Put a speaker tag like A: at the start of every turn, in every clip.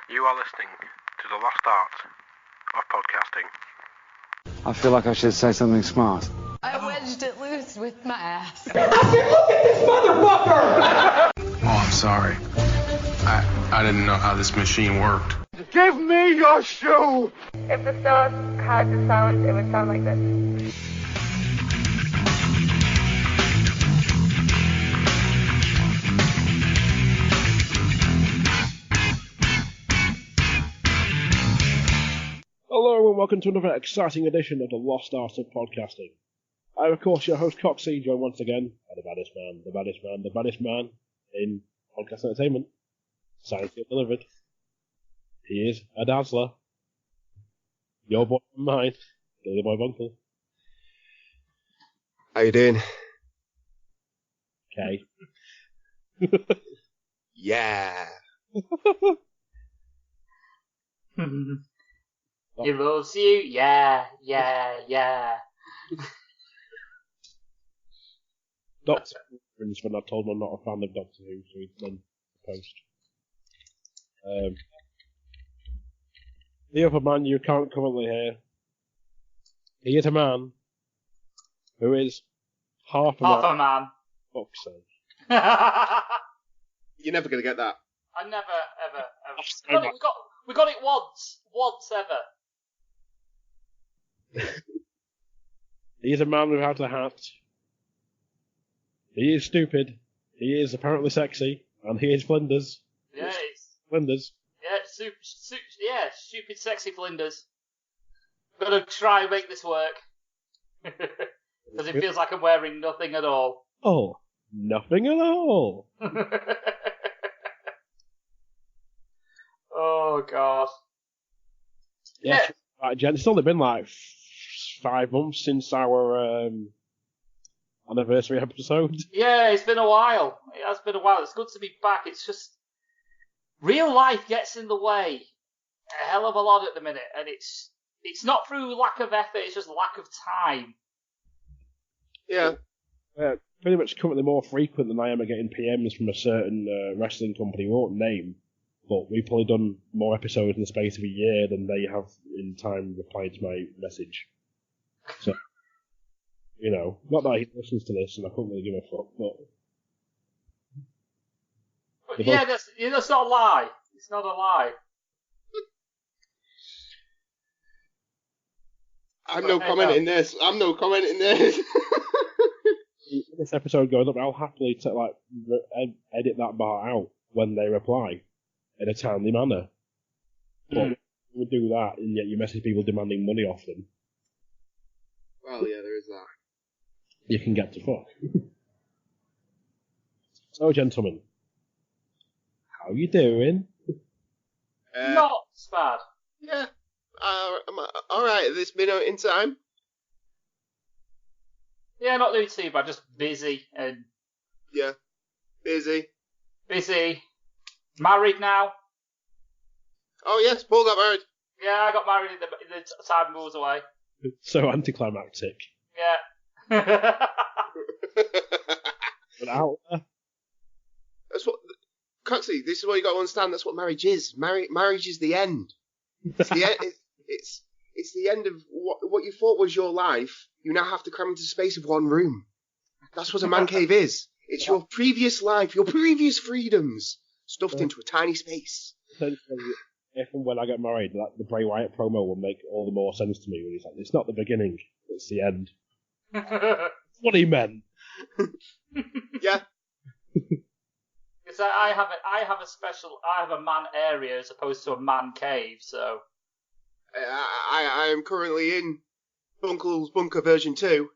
A: You are listening to the lost art of podcasting.
B: I feel like I should say something smart.
C: I wedged it loose with my ass.
D: I said, look at this motherfucker!
E: Oh, I'm sorry. I didn't know how this machine worked.
D: Give me your shoe!
F: If the stars had the sound, it would sound like this.
G: Hello and welcome to another exciting edition of the Lost Art of Podcasting. I'm of course your host Coxy, joined once again by the baddest man in podcast entertainment. Science Get Delivered. He is a dazzler. Your boy and mine, Billy Boy Bunkle.
H: How you doing?
G: Okay.
H: Yeah.
I: He loves you, yeah.
G: Doctor Who, when I told him I'm not a fan of Doctor Who, so he then post. The other man you can't currently hear. He is a man who is half a man. Fuck's sake.
H: You're never going to get that.
I: I never, ever. We got it once ever.
G: He is a man without a hat. He is stupid. He is apparently sexy, and he is Flinders.
I: Yeah,
G: Flinders.
I: Yeah, stupid, sexy Flinders. Gotta try and make this work. Because it feels like I'm wearing nothing at all.
G: Oh, nothing at all.
I: Oh, God.
G: Yeah. Right, gents, it's only been like 5 months since our anniversary episode.
I: Yeah, it's been a while. It has been a while. It's good to be back. It's just real life gets in the way a hell of a lot at the minute, and it's not through lack of effort. It's just lack of time.
H: Yeah.
G: Pretty much currently more frequent than I am at getting PMs from a certain wrestling company. We won't name, but we've probably done more episodes in the space of a year than they have in time replying to my message. So, you know, not that he listens to this and I couldn't really give a fuck, but
I: yeah, that's not a lie. It's not a lie.
H: I'm no commenting this.
G: This episode goes up, I'll happily edit that bar out when they reply in a timely manner. But we do that, and yet you message people demanding money off them.
H: Well, yeah, there is that.
G: You can get to fuck. So, gentlemen, how you doing?
I: Not bad.
H: Yeah. I'm alright. Has this been out in time?
I: Yeah, not doing too bad. Just busy and...
H: Yeah. Busy.
I: Married now.
H: Oh, yes, Paul got married.
I: Yeah, I got married in the time we was away.
G: So anticlimactic.
I: Yeah.
G: But out there.
H: That's what... Coxy, this is what you got to understand. That's what marriage is. Marriage is the end. It's the end. It's the end of what you thought was your life. You now have to cram into the space of one room. That's what a man cave is. It's your previous life, your previous freedoms, stuffed into a tiny space.
G: Essentially, if and when I get married, like the Bray Wyatt promo will make all the more sense to me when he's like, it's not the beginning, it's the end. What he meant.
H: Yeah.
I: Because I have a man area as opposed to a man cave, so...
H: I am currently in Bunkle's Bunker version 2,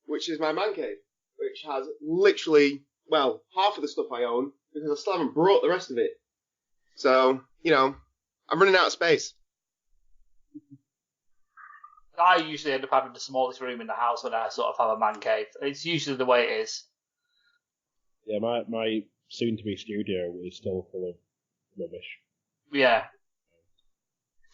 H: which is my man cave, which has literally, well, half of the stuff I own, because I still haven't brought the rest of it. So, you know, I'm running out of space.
I: I usually end up having the smallest room in the house when I sort of have a man cave. It's usually the way it is.
G: Yeah, my soon-to-be studio is still full of rubbish.
I: Yeah.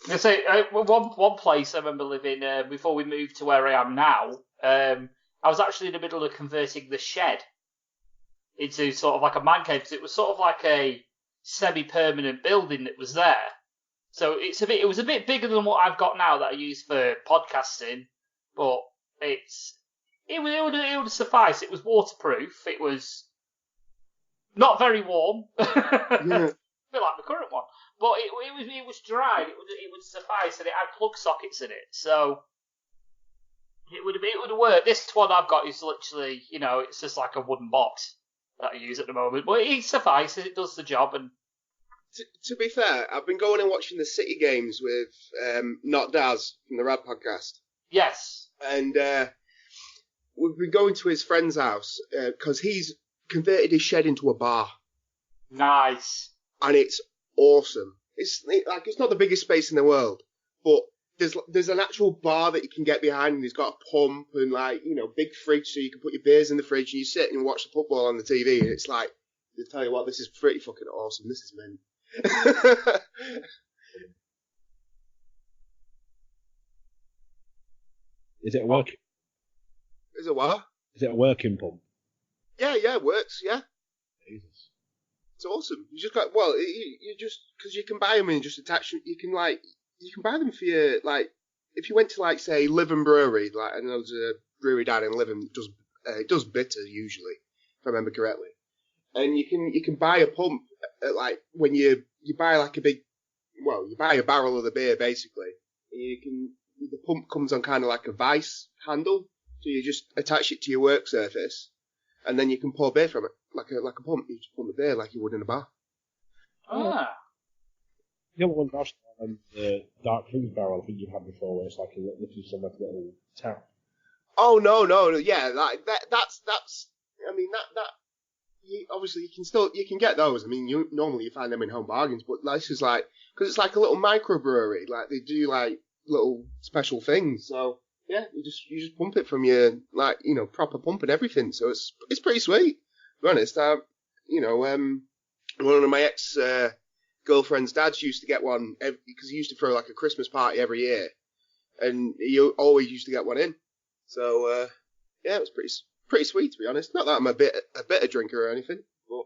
I: I say one place I remember living before we moved to where I am now. I was actually in the middle of converting the shed into sort of like a man cave because it was sort of like a semi-permanent building that was there. So it was a bit bigger than what I've got now that I use for podcasting, but it would suffice. It was waterproof. It was not very warm.
H: Yeah.
I: A bit like the current one, but it was dried. It would suffice, and it had plug sockets in it, so it would work. This one I've got is literally, it's just like a wooden box that I use at the moment, but it suffices. It does the job. And
H: to be fair, I've been going and watching the City games with Not Daz from the Rad podcast.
I: Yes,
H: and we've been going to his friend's house because he's converted his shed into a bar.
I: Nice.
H: And it's awesome. It's not the biggest space in the world, but there's an actual bar that you can get behind, and he's got a pump and big fridge so you can put your beers in the fridge, and you sit and watch the football on the TV, and it's like, I tell you what, this is pretty fucking awesome. This is mint.
G: Is it working?
H: Is it what?
G: Is it a working pump?
H: Yeah, it works. Yeah.
G: Jesus.
H: It's awesome. You just got you just because you can buy them and just attach. You can buy them for your if you went to say Living Brewery, I know there's a brewery down in Living that does bitter usually, if I remember correctly, and you can buy a pump when you buy you buy a barrel of the beer basically. The pump comes on kind of like a vice handle, so you just attach it to your work surface, and then you can pour beer from it. Like a pump, you just pump the beer like you would in a bar.
I: Ah.
G: The other one, the Dark Fruit barrel I think you've had before, where it's like a little tap.
H: Oh no, yeah, that's. I mean obviously you can get those. I mean, normally you find them in home bargains, but this is because it's like a little microbrewery, they do little special things. So yeah, you just pump it from your proper pump and everything. So it's pretty sweet. To be honest, one of my ex girlfriend's dads used to get one because he used to throw a Christmas party every year, and he always used to get one in. So yeah, it was pretty sweet, to be honest. Not that I'm a bitter drinker or anything, but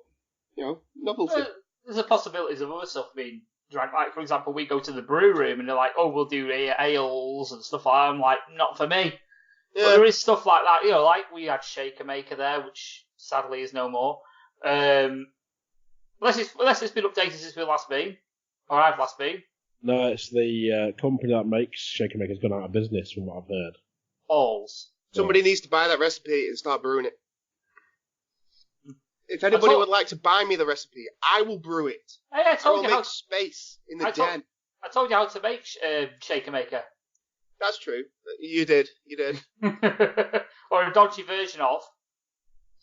H: novelty.
I: There's a possibilities of other stuff being drank. For example, we go to the brew room and they're like, "Oh, we'll do ales and stuff like that." I'm like, not for me. Yeah. But there is stuff like that, we had Shaker Maker there, which sadly is no more. Unless it's been updated since we last been, or I've last been.
G: No, it's the company that makes Shaker Maker's gone out of business, from what I've heard.
I: Alls.
H: Somebody needs to buy that recipe and start brewing it. If anybody would like to buy me the recipe, I will brew it.
I: Hey, I will
H: make space in the den.
I: I told you how to make Shaker Maker.
H: That's true. You did.
I: Or a dodgy version of.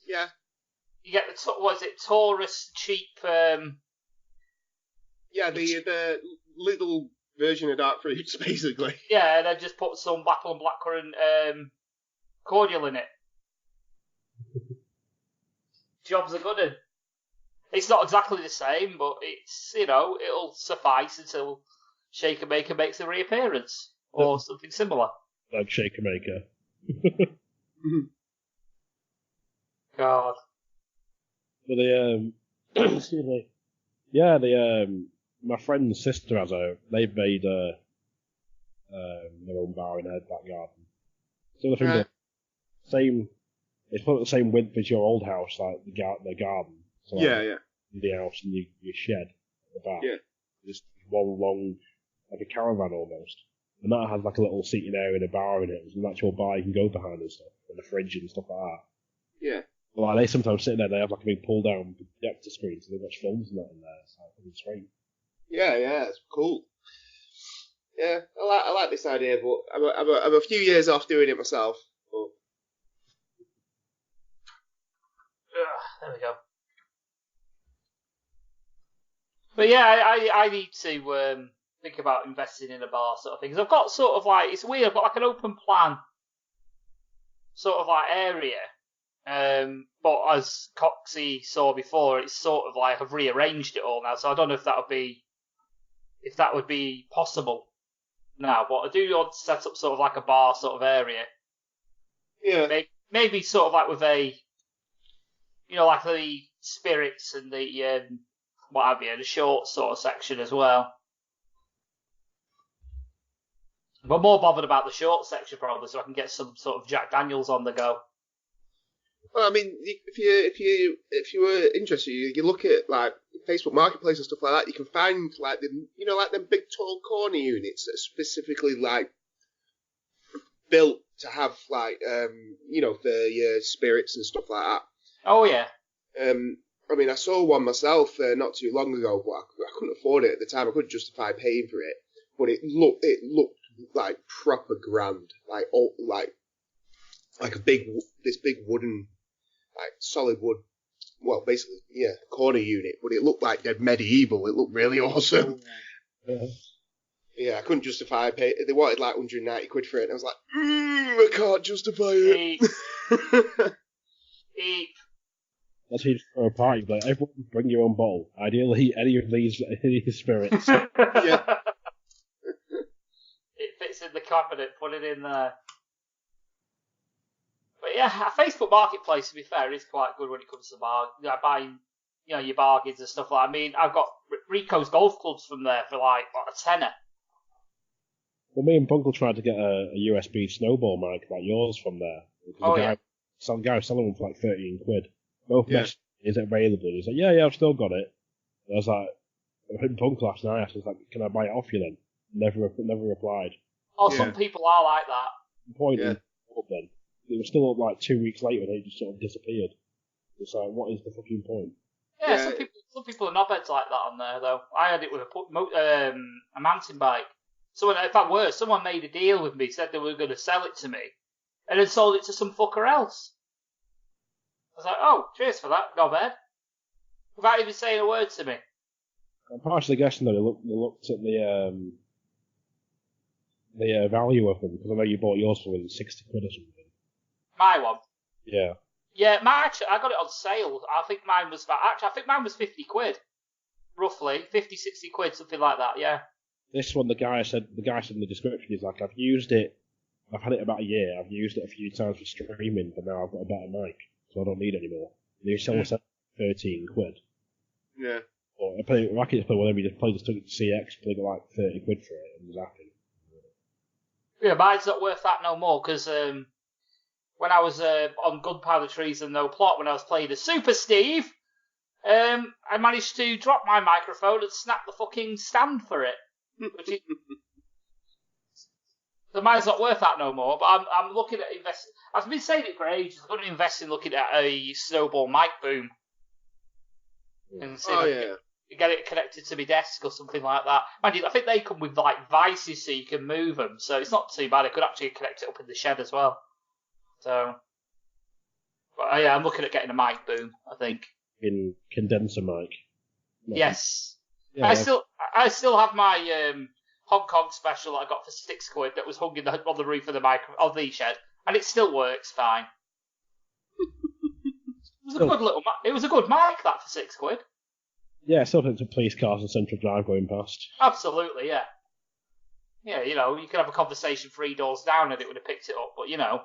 H: Yeah.
I: You get Taurus cheap?
H: Yeah, the little version of dark fruits, basically.
I: Yeah, and then just put some apple and blackcurrant cordial in it. Job's a good one. It's not exactly the same, but it's it'll suffice until Shaker Maker makes a reappearance or something similar.
G: Like Shaker Maker.
I: God.
G: But excuse me. Yeah, my friend's sister they've made their own bar in their back garden. So the thing it's not the same width as your old house, like the garden. So
H: yeah.
G: The house and your shed at the back.
H: Yeah.
G: Just one long, like a caravan almost. And that has a little seating area and a bar in it. There's an actual bar you can go behind and stuff, and a fridge and stuff like that.
H: Yeah.
G: Well, they sometimes sit there, they have a big pull down projector screen, so they watch films and that in there. It's pretty sweet.
H: Yeah, it's cool. Yeah, I like this idea, but I'm a few years off doing it myself. But...
I: there we go. But yeah, I need to think about investing in a bar sort of thing. Because I've got it's weird, I've got an open plan area. But as Coxy saw before, it's I've rearranged it all now, so I don't know if that would be possible now. But I do want to set up a bar area.
H: Yeah.
I: Maybe with a, the spirits and the what have you, the short section as well. But more bothered about the short section probably, so I can get some sort of Jack Daniels on the go.
H: Well, I mean, if you were interested, you look at like Facebook Marketplace and stuff like that. You can find like them big tall corner units that are specifically like built to have like for your spirits and stuff like that.
I: Oh yeah.
H: I mean, I saw one myself not too long ago, but I couldn't afford it at the time. I couldn't justify paying for it, but it looked like proper grand, like a big wooden, like solid wood. Well, basically, yeah, corner unit, but it looked like dead medieval. It looked really awesome. Yeah, I couldn't justify paying. They wanted like 190 quid for it, and I was like, I can't justify it.
I: Eep.
G: That's how you throw a party. Like, everyone bring your own bottle. Ideally, any of these spirits.
H: Yeah.
I: It fits in the cabinet. Put it in there. But yeah, Facebook Marketplace, to be fair, is quite good when it comes to buying, your bargains and stuff like that. I mean, I've got Rico's golf clubs from there for like a tenner.
G: Well, me and Bunkle tried to get a USB snowball mic like yours from there. Some guy was selling them for like 13 quid. Both messaged, is it available? He's like, yeah, I've still got it. And I was like, I hit Bunkle last night. I was like, can I buy it off you then? Never replied.
I: Oh, some people are like that.
G: The point is, then it was still up like 2 weeks later, and it just sort of disappeared. It's like, what is the fucking point?
I: Yeah, some people are knobheads like that on there though. I had it with a mountain bike. Someone made a deal with me, said they were going to sell it to me, and then sold it to some fucker else. I was like, oh, cheers for that, knobhead. Without even saying a word to me.
G: I'm partially guessing that they looked at the value of them, because I know you bought yours for 60 quid or something.
I: My one?
G: Yeah.
I: Yeah, I got it on sale. I think mine was 50 quid. Roughly. 50, 60 quid, something like that, yeah.
G: This one, the guy said in the description, he's like, I've used it, I've had it about a year, I've used it a few times for streaming, but now I've got a better mic, so I don't need it anymore. And he selling it 13 quid.
H: Yeah.
G: Or I played whatever, he just took it to CX, played like 30 quid for it, and was happy.
I: Yeah, mine's not worth that no more, because when I was on Gunpowder, Treason, No Plot, when I was playing as Super Steve, I managed to drop my microphone and snap the fucking stand for it. So mine's not worth that no more, but I'm looking at investing. I've been saying it for ages. I'm going to invest in looking at a snowball mic boom. And see if I can get it connected to my desk or something like that. Mind you, I think they come with like vices so you can move them, so it's not too bad. I could actually connect it up in the shed as well. So, but yeah, I'm looking at getting a mic boom, I think.
G: In condenser mic.
I: No. Yes.
G: Yeah,
I: I still have my Hong Kong special that I got for 6 quid that was hung on the roof of the shed, and it still works fine. It was a good mic that for 6 quid.
G: Yeah, still to police cars on Central Drive going past.
I: Absolutely, yeah. Yeah, you could have a conversation 3 doors down and it would have picked it up, but
H: Can't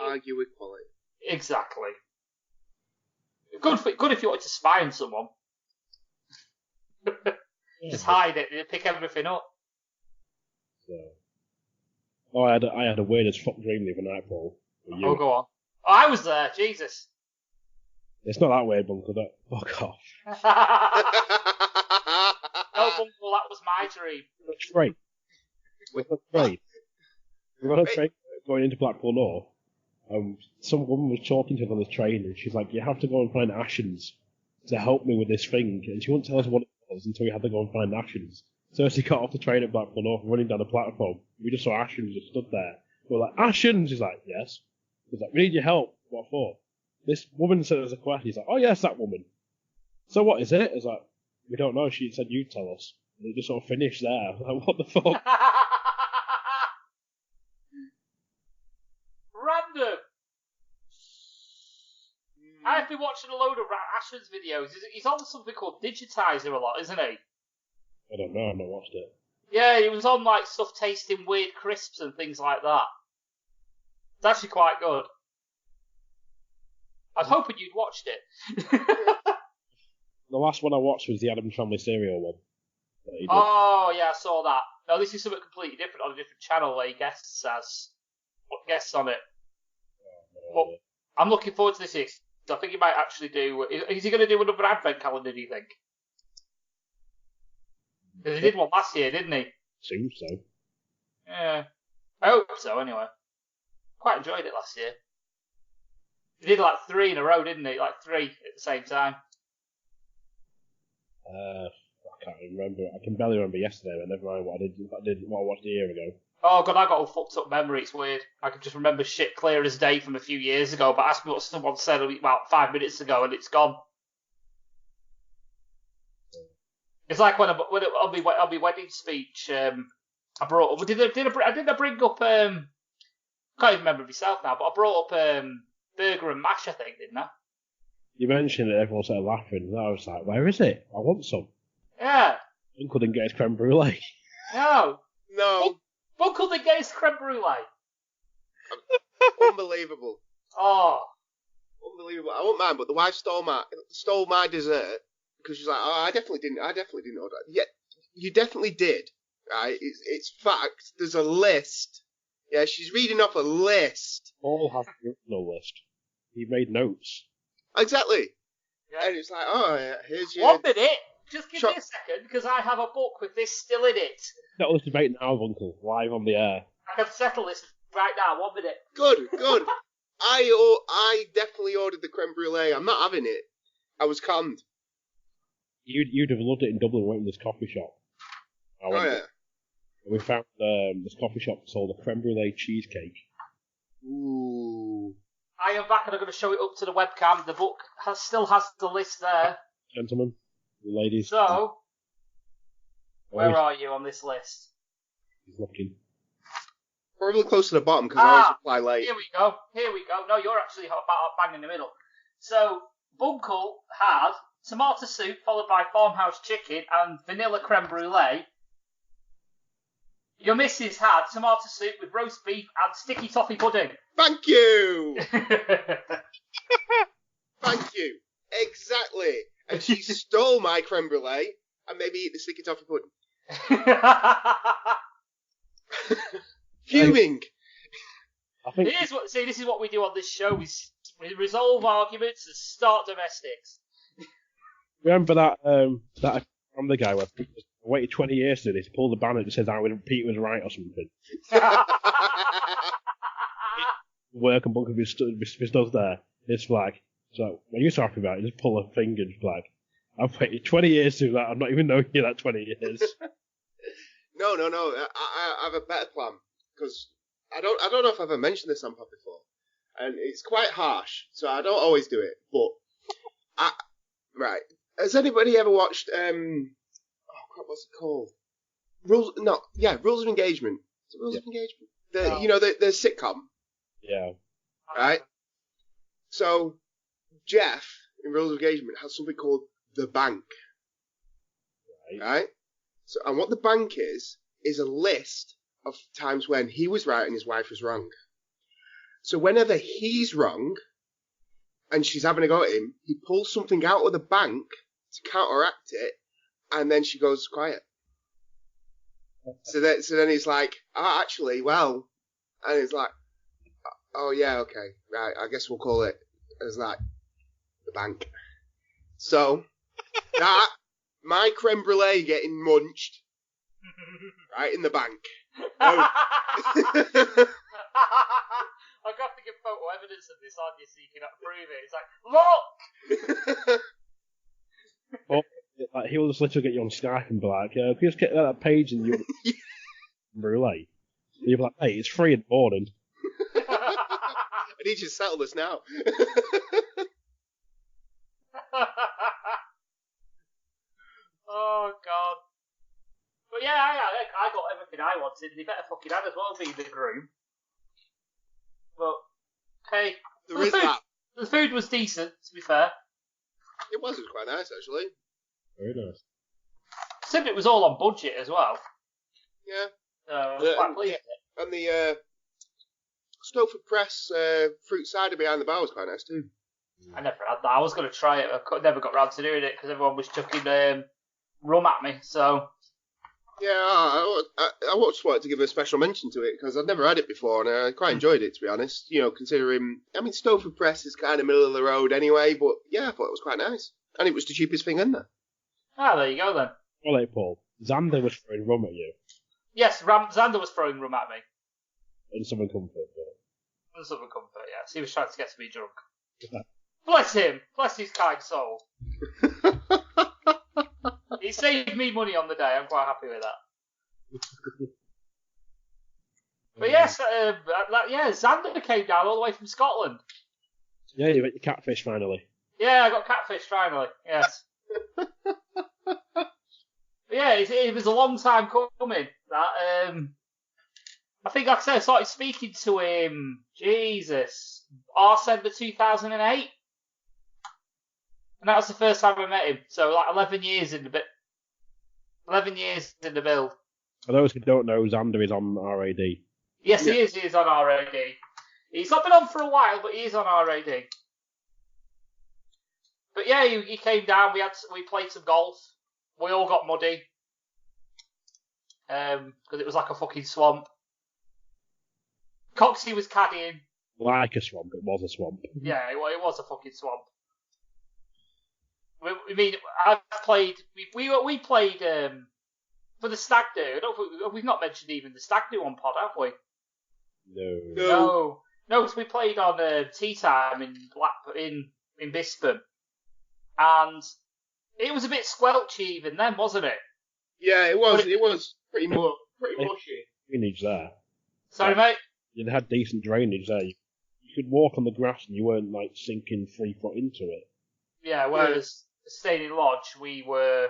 H: argue with quality.
I: Exactly. Good if you wanted to spy on someone. Just hide it and pick everything up.
G: So. I had a weird as fuck dream the other night, Paul.
I: Oh, go on. Oh, I was there, Jesus.
G: It's not that weird, Buncle. Fuck off.
I: No, Buncle, that was my dream.
G: We're on a train going into Blackpool North. Some woman was talking to us on the train, and she's like, you have to go and find Ashens to help me with this thing. And she wouldn't tell us what it was until we had to go and find Ashens. So as she got off the train at Blackpool North, running down the platform, we just saw Ashens just stood there. We were like, Ashens! She's like, yes. He's like, we need your help. What for? This woman said there's a quest. He's like, oh yes, that woman. So what is it? It's like, we don't know. She said you'd tell us. And it just sort of finished there. I was like, what the fuck?
I: Random. I've been watching a load of Ashens videos. He's on something called Digitizer a lot, isn't he?
G: I don't know. I've not watched it.
I: Yeah, he was on like stuff tasting weird crisps and things like that. It's actually quite good. I was hoping you'd watched it.
G: The last one I watched was the Addams Family cereal one. that he did.
I: Oh, yeah, I saw that. No, this is something completely different on a different channel where he guests on it. But I'm looking forward to this. I think he might actually do... Is he going to do another advent calendar, do you think? Because he did one last year, didn't he?
G: Seems so.
I: Yeah. I hope so, anyway. Quite enjoyed it last year. He did like 3 in a row, didn't he? Like 3 at the same time.
G: I can't remember. I can barely remember yesterday, but never mind what I watched a year ago.
I: Oh god, I got a fucked up memory, it's weird. I can just remember shit clear as day from a few years ago, but ask me what someone said about 5 minutes ago and it's gone. It's like when on my wedding speech, I brought up, didn't I bring up, I can't even remember myself now, but I brought up burger and mash, I think, didn't I?
G: You mentioned it, everyone started laughing, and I was like, where is it? I want some.
I: Yeah.
G: Uncle didn't get his creme brulee.
I: No.
H: No.
I: Uncle didn't get his creme brulee.
H: Unbelievable.
I: Oh.
H: Unbelievable. I won't mind, but the wife stole my dessert because she's like, oh, I definitely didn't order that. Yeah, you definitely did, right? It's fact. There's a list. Yeah, she's reading off a list.
G: Paul has no list. He made notes.
H: Exactly.
I: Yeah.
H: And it's like, oh, yeah, here's your...
I: 1 minute. Just give me a second, because I have a book with this still in it.
G: Settle this debate now, Uncle, live on the air.
I: I can settle this right now, 1 minute.
H: Good. I definitely ordered the creme brulee. I'm not having it. I was conned.
G: You'd have loved it in Dublin, went in this coffee shop.
H: Oh, yeah.
G: We found this coffee shop that sold a creme brulee cheesecake.
H: Ooh.
I: I am back and I'm going to show it up to the webcam. The book still has the list there.
G: Gentlemen, ladies.
I: So, where are you on this list?
G: He's looking.
H: Probably close to the bottom because I always reply late.
I: Here we go. No, you're actually about bang in the middle. So, Bunkle had tomato soup followed by farmhouse chicken and vanilla creme brulee. Your missus had tomato soup with roast beef and sticky toffee pudding.
H: Thank you! Thank you. Exactly. And she stole my creme brulee and maybe eat the sticky toffee pudding. Fuming.
G: I think
I: this is what we do on this show. We resolve arguments and start domestics.
G: Remember that from the guy where I waited 20 years to do this, pulled the banner that says Pete was right or something. Work and Bunker of his stuff there. It's like, so when you're talking about it, just pull a finger and just like, I've waited 20 years to do that, I'm not even knowing you that 20 years.
H: No. I have a better plan. Because I don't know if I've ever mentioned this on pod before. And it's quite harsh, so I don't always do it. But, right. Has anybody ever watched, what's it called? Rules of Engagement. Is it Rules of Engagement? The sitcom.
G: Yeah.
H: Right? So, Jeff, in Rules of Engagement, has something called The Bank. Right? So, and what The Bank is a list of times when he was right and his wife was wrong. So whenever he's wrong, and she's having a go at him, he pulls something out of the bank to counteract it, and then she goes quiet. So then he's like, oh, actually, well, and he's like, oh yeah, okay, right, I guess we'll call it as like the bank. So that my creme brulee getting munched right in the bank. Oh.
I: I've got to give photo evidence of this on you so you can prove it. It's like, look!
G: Well, like, he'll just literally get you on Skype and be like, can you just get that page in your brulee? And you'll be like, hey, it's free in the morning.
H: I need you to settle this now.
I: Oh, God. But yeah, I got everything I wanted, and he better fucking had as well be the groom. But, hey, the food was decent, to be fair.
H: It was quite nice, actually.
G: Very nice.
I: Except it was all on budget as well.
H: Yeah.
I: I was quite pleased with it.
H: And the Stowford Press fruit cider behind the bar was quite nice, too.
I: I never had that. I was going to try it, but I never got round to doing it because everyone was chucking rum at me, so
H: Yeah, I just wanted to give a special mention to it because I'd never had it before and I quite enjoyed it, to be honest. You know, considering, I mean, Stowford Press is kind of middle of the road anyway, but yeah, I thought it was quite nice. And it was the cheapest thing in there.
I: Ah, there you go then.
G: Well, hey, Paul, Xander was throwing rum at you.
I: Yes, Xander was throwing rum at me.
G: In Southern Comfort, but...
I: In Southern Comfort, yes. He was trying to get me drunk. Bless him. Bless his kind soul. He saved me money on the day. I'm quite happy with that. But yes, Xander came down all the way from Scotland.
G: Yeah, you got your catfish finally.
I: Yeah, I got catfish finally. Yes. Yeah, it was a long time coming. That I think, like I said, I started speaking to him. Jesus, December 2008. And that was the first time I met him. So, like, 11 years in the build.
G: For those who don't know, Xander is on RAD.
I: Yes, he is. He is on RAD. He's not been on for a while, but he is on RAD. But yeah, he came down. We played some golf. We all got muddy. Because it was like a fucking swamp. Coxy was caddying.
G: Like a swamp. It was a swamp.
I: Yeah, it was a fucking swamp. I mean, I've played. We played for the stag do. I don't think we've not mentioned even the stag do on pod, have we? No, because we played on tea time in Bispham, and it was a bit squelchy even then, wasn't it?
H: Yeah, it was. It was pretty mushy.
G: Drainage there.
I: Sorry, mate.
G: You had decent drainage there. You could walk on the grass and you weren't like sinking 3 foot into it.
I: Yeah, whereas staying in Lodge, we were.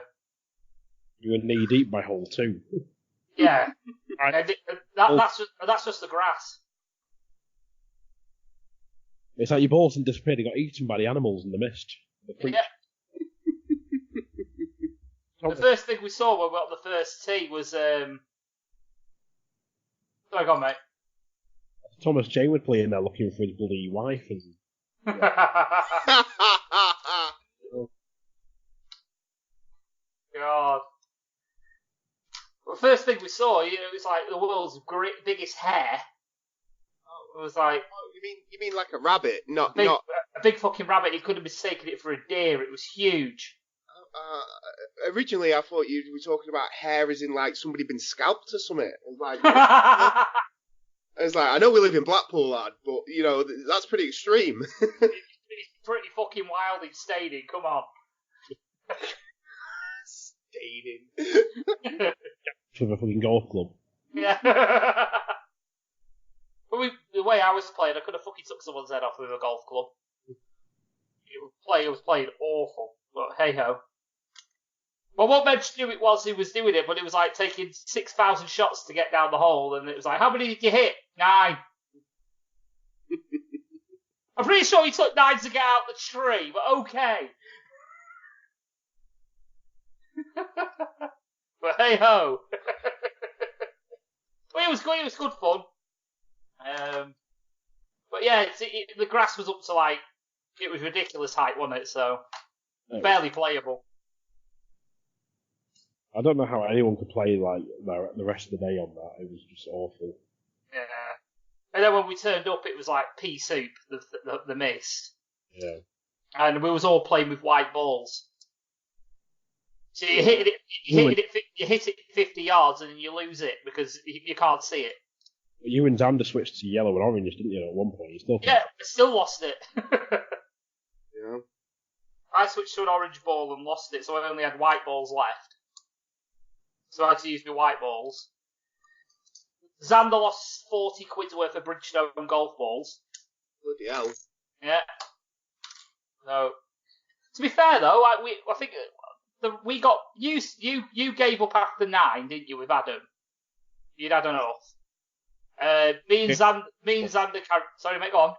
G: You were knee deep by hole 2.
I: Yeah, that's just the grass.
G: It's like your balls didn't disappear. They got eaten by the animals in the mist.
I: Yeah. The first thing we saw when we got the first tee was Sorry, go on, mate.
G: Thomas Jane would play in there looking for his bloody wife and.
I: God. Well, the first thing we saw, it was like the world's biggest hare. It was like.
H: Oh, you mean like a rabbit? Not
I: a big fucking rabbit. He could have mistaken it for a deer. It was huge.
H: Originally, I thought you were talking about hair as in like somebody been scalped or something. I was like, I know we live in Blackpool, lad, but you know that's pretty extreme.
I: It's pretty fucking wild in Staining. Come on.
H: Staining.
G: With a fucking golf club.
I: Yeah. But the way I was playing, I could have fucking took someone's head off with a golf club. It was playing awful, but hey ho. Well, what Medj knew it was he was doing it, but it was like taking 6,000 shots to get down the hole, and it was like, how many did you hit? 9. I'm pretty sure he took 9 to get out the tree, but okay. But hey ho. Well, it was good. It was good fun. But yeah, the grass was up to like it was ridiculous height, wasn't it? So barely playable.
G: I don't know how anyone could play like the rest of the day on that. It was just awful.
I: Yeah. And then when we turned up, it was like pea soup, the mist.
G: Yeah.
I: And we was all playing with white balls. So you hit it 50 yards and then you lose it because you can't see it.
G: You and Xander switched to yellow and orange, didn't you? At one point, you still.
I: Yeah, I still lost it.
H: Yeah.
I: I switched to an orange ball and lost it, so I only had white balls left. So I had to use my white balls. Xander lost 40 quid's worth of Bridgestone golf balls.
H: Bloody hell.
I: Yeah. So, to be fair though, I think we got you gave up after 9, didn't you? With Adam, you'd had enough. Me and Xander. Sorry, mate, go on.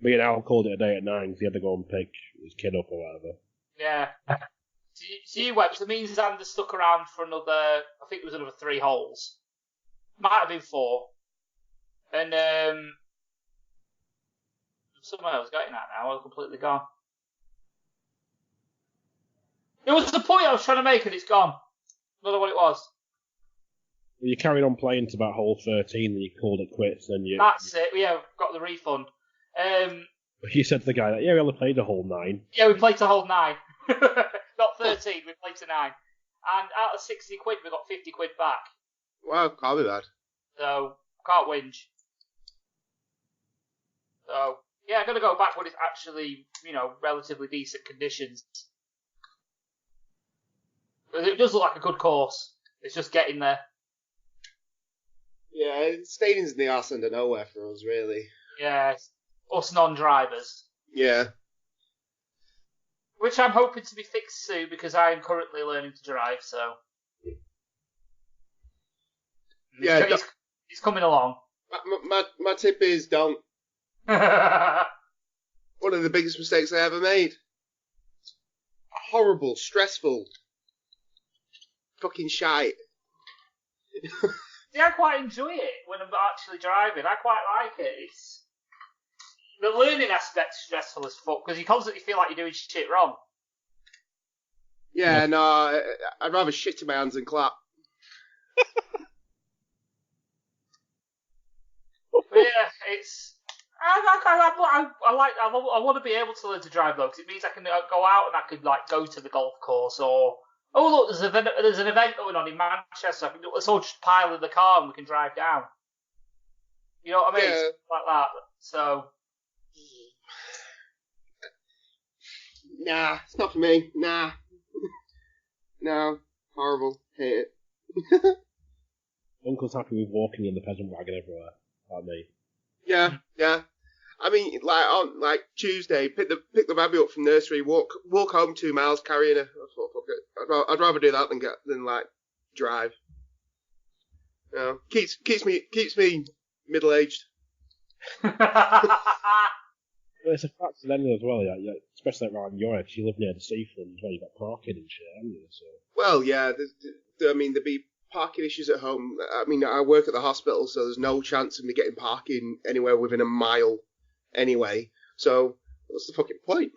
G: Me and Al called it a day at 9 because he had to go and pick his kid up or whatever.
I: Yeah. So you went. So me and Xander stuck around for another. I think it was another 3 holes. Might have been 4. And somewhere I was getting at now. I'm completely gone. It was the point I was trying to make, and it's gone. I don't know what it was.
G: You carried on playing to about hole 13, then you called it quits. Then you.
I: That's it. Yeah, got the refund.
G: You said to the guy that we only played a hole 9.
I: Yeah, we played to hole 9. Not 13. We played to 9. And out of 60 quid, we got 50 quid back.
H: Wow, can't be bad.
I: So can't whinge. So yeah, I'm gonna go back when it's actually, relatively decent conditions. But it does look like a good course. It's just getting there.
H: Yeah, stadium's in the arse end of nowhere for us, really.
I: Yeah, us non-drivers.
H: Yeah.
I: Which I'm hoping to be fixed soon because I am currently learning to drive. So
H: yeah,
I: it's coming along.
H: My tip is don't. One of the biggest mistakes I ever made. Horrible, stressful, fucking shite.
I: See, I quite enjoy it when I'm actually driving. I quite like it. It's the learning aspect's stressful as fuck because you constantly feel like you're doing shit wrong.
H: Yeah, no, I'd rather shit to my hands than clap.
I: But yeah, it's. I want to be able to learn to drive though, because it means I can go out and I could go to the golf course or look, there's an event going on in Manchester. Let's all just pile in the car and we can drive down. You know what I mean?
H: Yeah.
I: Like that. So.
H: Nah, it's not for me. Nah. No, horrible. Hate it.
G: Uncle's happy with walking in the peasant wagon everywhere, like me.
H: Yeah. I mean, on Tuesday, pick the baby up from nursery, walk home 2 miles carrying her. I thought, fuck it. I'd rather do that than drive. You know, keeps me middle aged.
G: Well, it's a fact to them as well, yeah, especially around your age. You live near the seafront as well. You've got parking and shit, haven't you? So.
H: Well, yeah. There'd be parking issues at home. I mean, I work at the hospital, so there's no chance of me getting parking anywhere within a mile anyway. So what's the fucking point?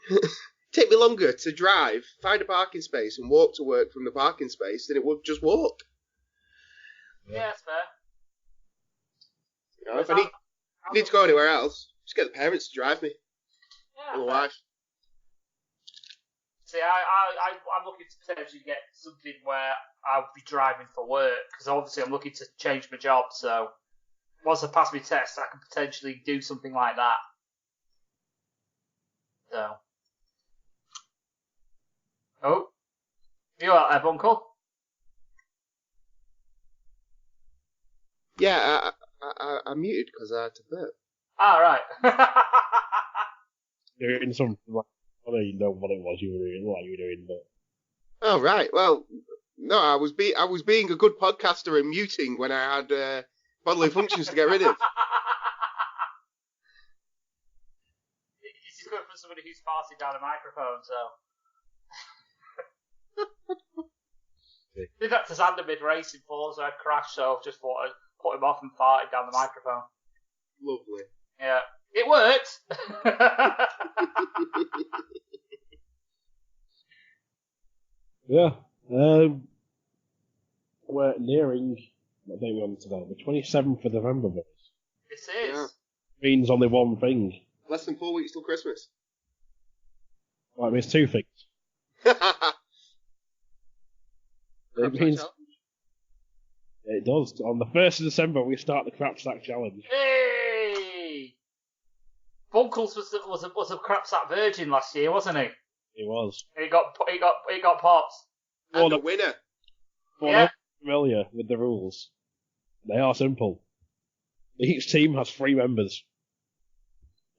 H: Take me longer to drive, find a parking space, and walk to work from the parking space than it would just walk.
I: Yeah, that's fair.
H: You know, if I need to go anywhere else, just get the parents to drive me.
I: Yeah,
H: or the wife.
I: See, I'm looking to potentially get something where I'll be driving for work, because obviously I'm looking to change my job, so once I pass my test, I can potentially do something like that. So. Oh. You out there, Bunkle?
H: Yeah, I muted because I had to burp.
I: Ah, right.
G: You're in some. I don't even know what it was you were doing, but.
H: Oh right, well, no, I was being a good podcaster and muting when I had bodily functions to get rid of.
I: This is good for somebody who's farting down a microphone, so. Did that to Xander mid-race in Forza, I'd crashed, so I just thought I'd put him off and farted down the microphone.
H: Lovely.
I: Yeah. It worked!
G: Yeah. We're nearing, what day are we on today? The 27th of November, boys.
I: It is.
H: Yeah.
G: Means only one thing.
H: Less than 4 weeks till Christmas.
G: Well, it means two things. It means... It does. On the 1st of December, we start the Crap Sack Challenge.
I: Hey! Bunkles was a crap sack virgin last year, wasn't he?
G: He was.
I: He got popped.
H: And the winner.
G: Well,
I: Yeah.
G: I'm familiar with the rules. They are simple. Each team has 3 members.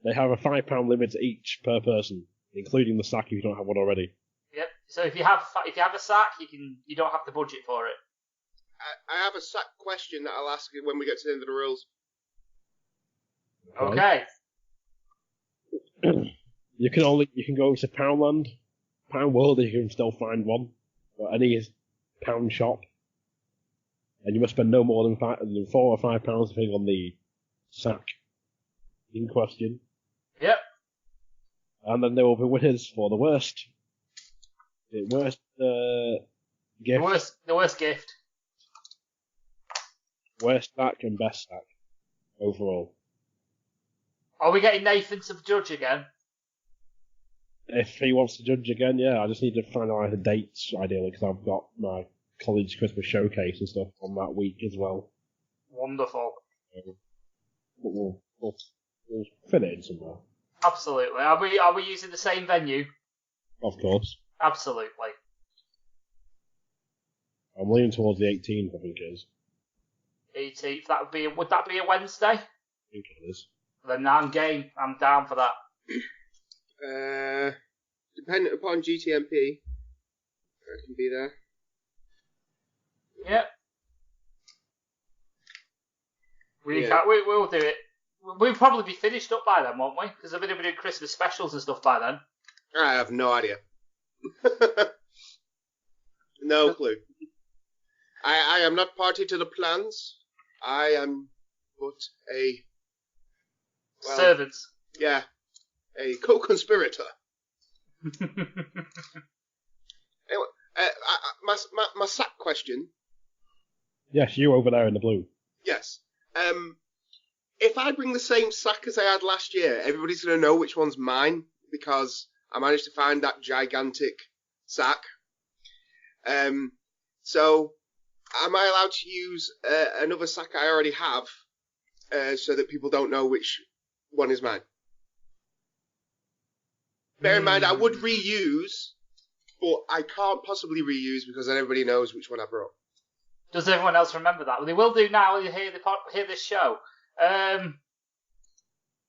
G: They have a £5 limit each per person, including the sack if you don't have one already.
I: Yep. So if you have a sack, you don't have to budget for it.
H: I have a sack question that I'll ask you when we get to the end of the rules.
I: Okay.
G: You can go to Poundland, Pound World, and you can still find one, or any pound shop, and you must spend no more than £4 or £5 depending on the sack in question.
I: Yep.
G: And then there will be winners for the worst gift.
I: The worst gift.
G: Worst sack and best sack overall.
I: Are we getting Nathan to judge again?
G: If he wants to judge again, yeah, I just need to finalise the dates, ideally, because I've got my college Christmas showcase and stuff on that week as well.
I: Wonderful.
G: But we'll fit it in somewhere.
I: Absolutely. Are we using the same venue?
G: Of course.
I: Absolutely.
G: I'm leaning towards the 18th, I think it is.
I: 18th. Would that be a Wednesday?
G: I think it is.
I: Then I'm game. I'm down for that.
H: Dependent upon GTMP, I can be there.
I: Yep. We'll do it. We'll probably be finished up by then, won't we? Because I've been doing Christmas specials and stuff by then.
H: I have no idea. No clue. I am not party to the plans. I am but a... Well,
I: servant.
H: Yeah. A co-conspirator. Anyway, my sack question.
G: Yes, you over there in the blue.
H: Yes. If I bring the same sack as I had last year, everybody's going to know which one's mine because I managed to find that gigantic sack. So, am I allowed to use another sack I already have so that people don't know which one is mine? Bear in mind, I would reuse, but I can't possibly reuse because then everybody knows which one I brought.
I: Does everyone else remember that? Well, they will do now when you hear this show.
H: Yeah,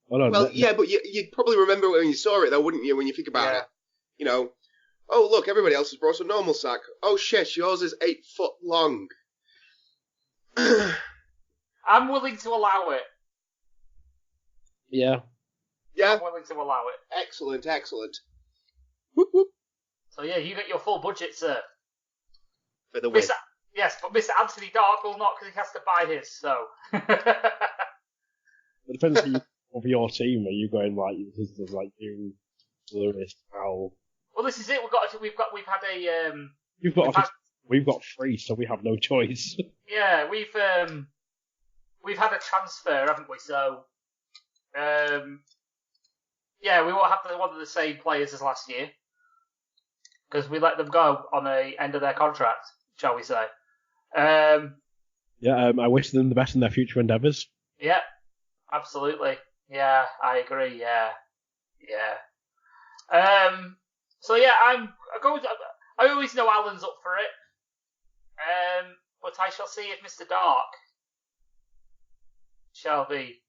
H: but you'd probably remember it when you saw it, though, wouldn't you, when you think about it? You know, oh, look, everybody else has brought a normal sack. Oh, shit, yours is 8 foot long.
I: I'm willing to allow it.
G: Yeah.
H: Yeah?
I: I'm willing to allow it.
H: Excellent.
I: So, yeah, you get your full budget, sir.
H: For the win.
I: Yes, but Mr. Anthony Dark will not because he has to buy his, so...
G: It depends of your team. Are you going like you, Lewis, Al?
I: Well, this is it. We've had a.
G: We've got 3, so we have no choice.
I: Yeah, we've had a transfer, haven't we? So, yeah, we won't have one of the same players as last year because we let them go on the end of their contract, shall we say?
G: I wish them the best in their future endeavours.
I: Yeah, absolutely. Yeah, I agree. Yeah. So yeah, I always know Alan's up for it. But I shall see if Mr. Dark shall be.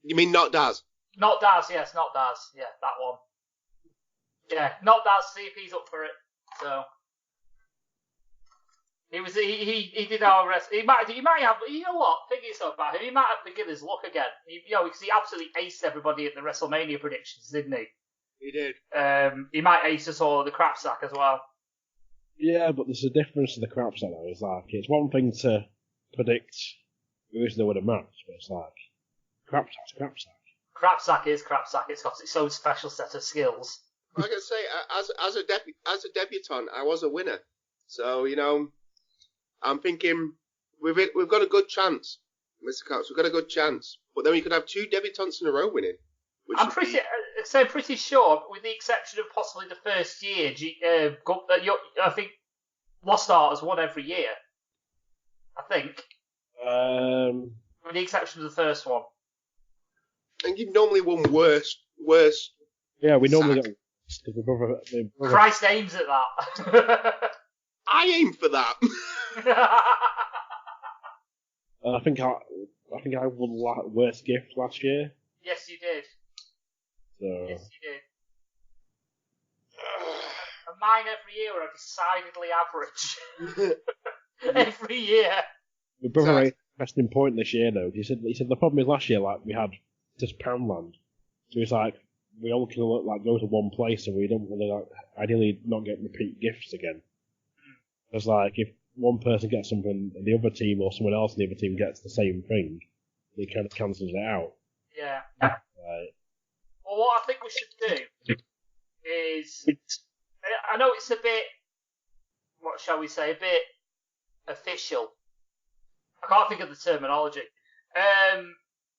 H: You mean not Daz?
I: Not Daz, yes, not Daz. Yeah, that one. Yeah, not Daz. See if he's up for it. So. He did our rest. He might have. You know what? Thinking so about him, he might have beginner's luck again. Because he absolutely aced everybody at the WrestleMania predictions, didn't he?
H: He did.
I: He might ace us all at the crap sack as well.
G: Yeah, but there's a difference to the crap sack though. It's like it's one thing to predict who's going to win a match, but it's like crap sack's crap sack.
I: Crap sack is crap sack. It's got its own special set of skills.
H: Like I say, as a debutant, I was a winner. So I'm thinking we've got a good chance, Mr. Cox. We've got a good chance, but then we could have 2 debutants in a row winning.
I: I'm pretty sure, with the exception of possibly the first year, I think Lost Art has won every year. I think. With the exception of the first one.
H: And you've normally won worst.
G: Yeah, we normally
H: sack.
G: get. The brother.
I: Christ aims at that.
H: I aim for that.
G: I think I won worst gift last year.
I: Yes, you did.
G: So.
I: Yes, you did. And mine every year are decidedly average. Every year.
G: My brother made an interesting point this year though. He said the problem is last year we had just Poundland, so it's like we all can go to one place and we don't really ideally not get repeat gifts again. It's like if one person gets something and the other team or someone else in the other team gets the same thing, it kind of cancels it out.
I: Yeah.
G: Right.
I: Well, what I think we should do is, I know it's a bit, what shall we say, a bit official. I can't think of the terminology.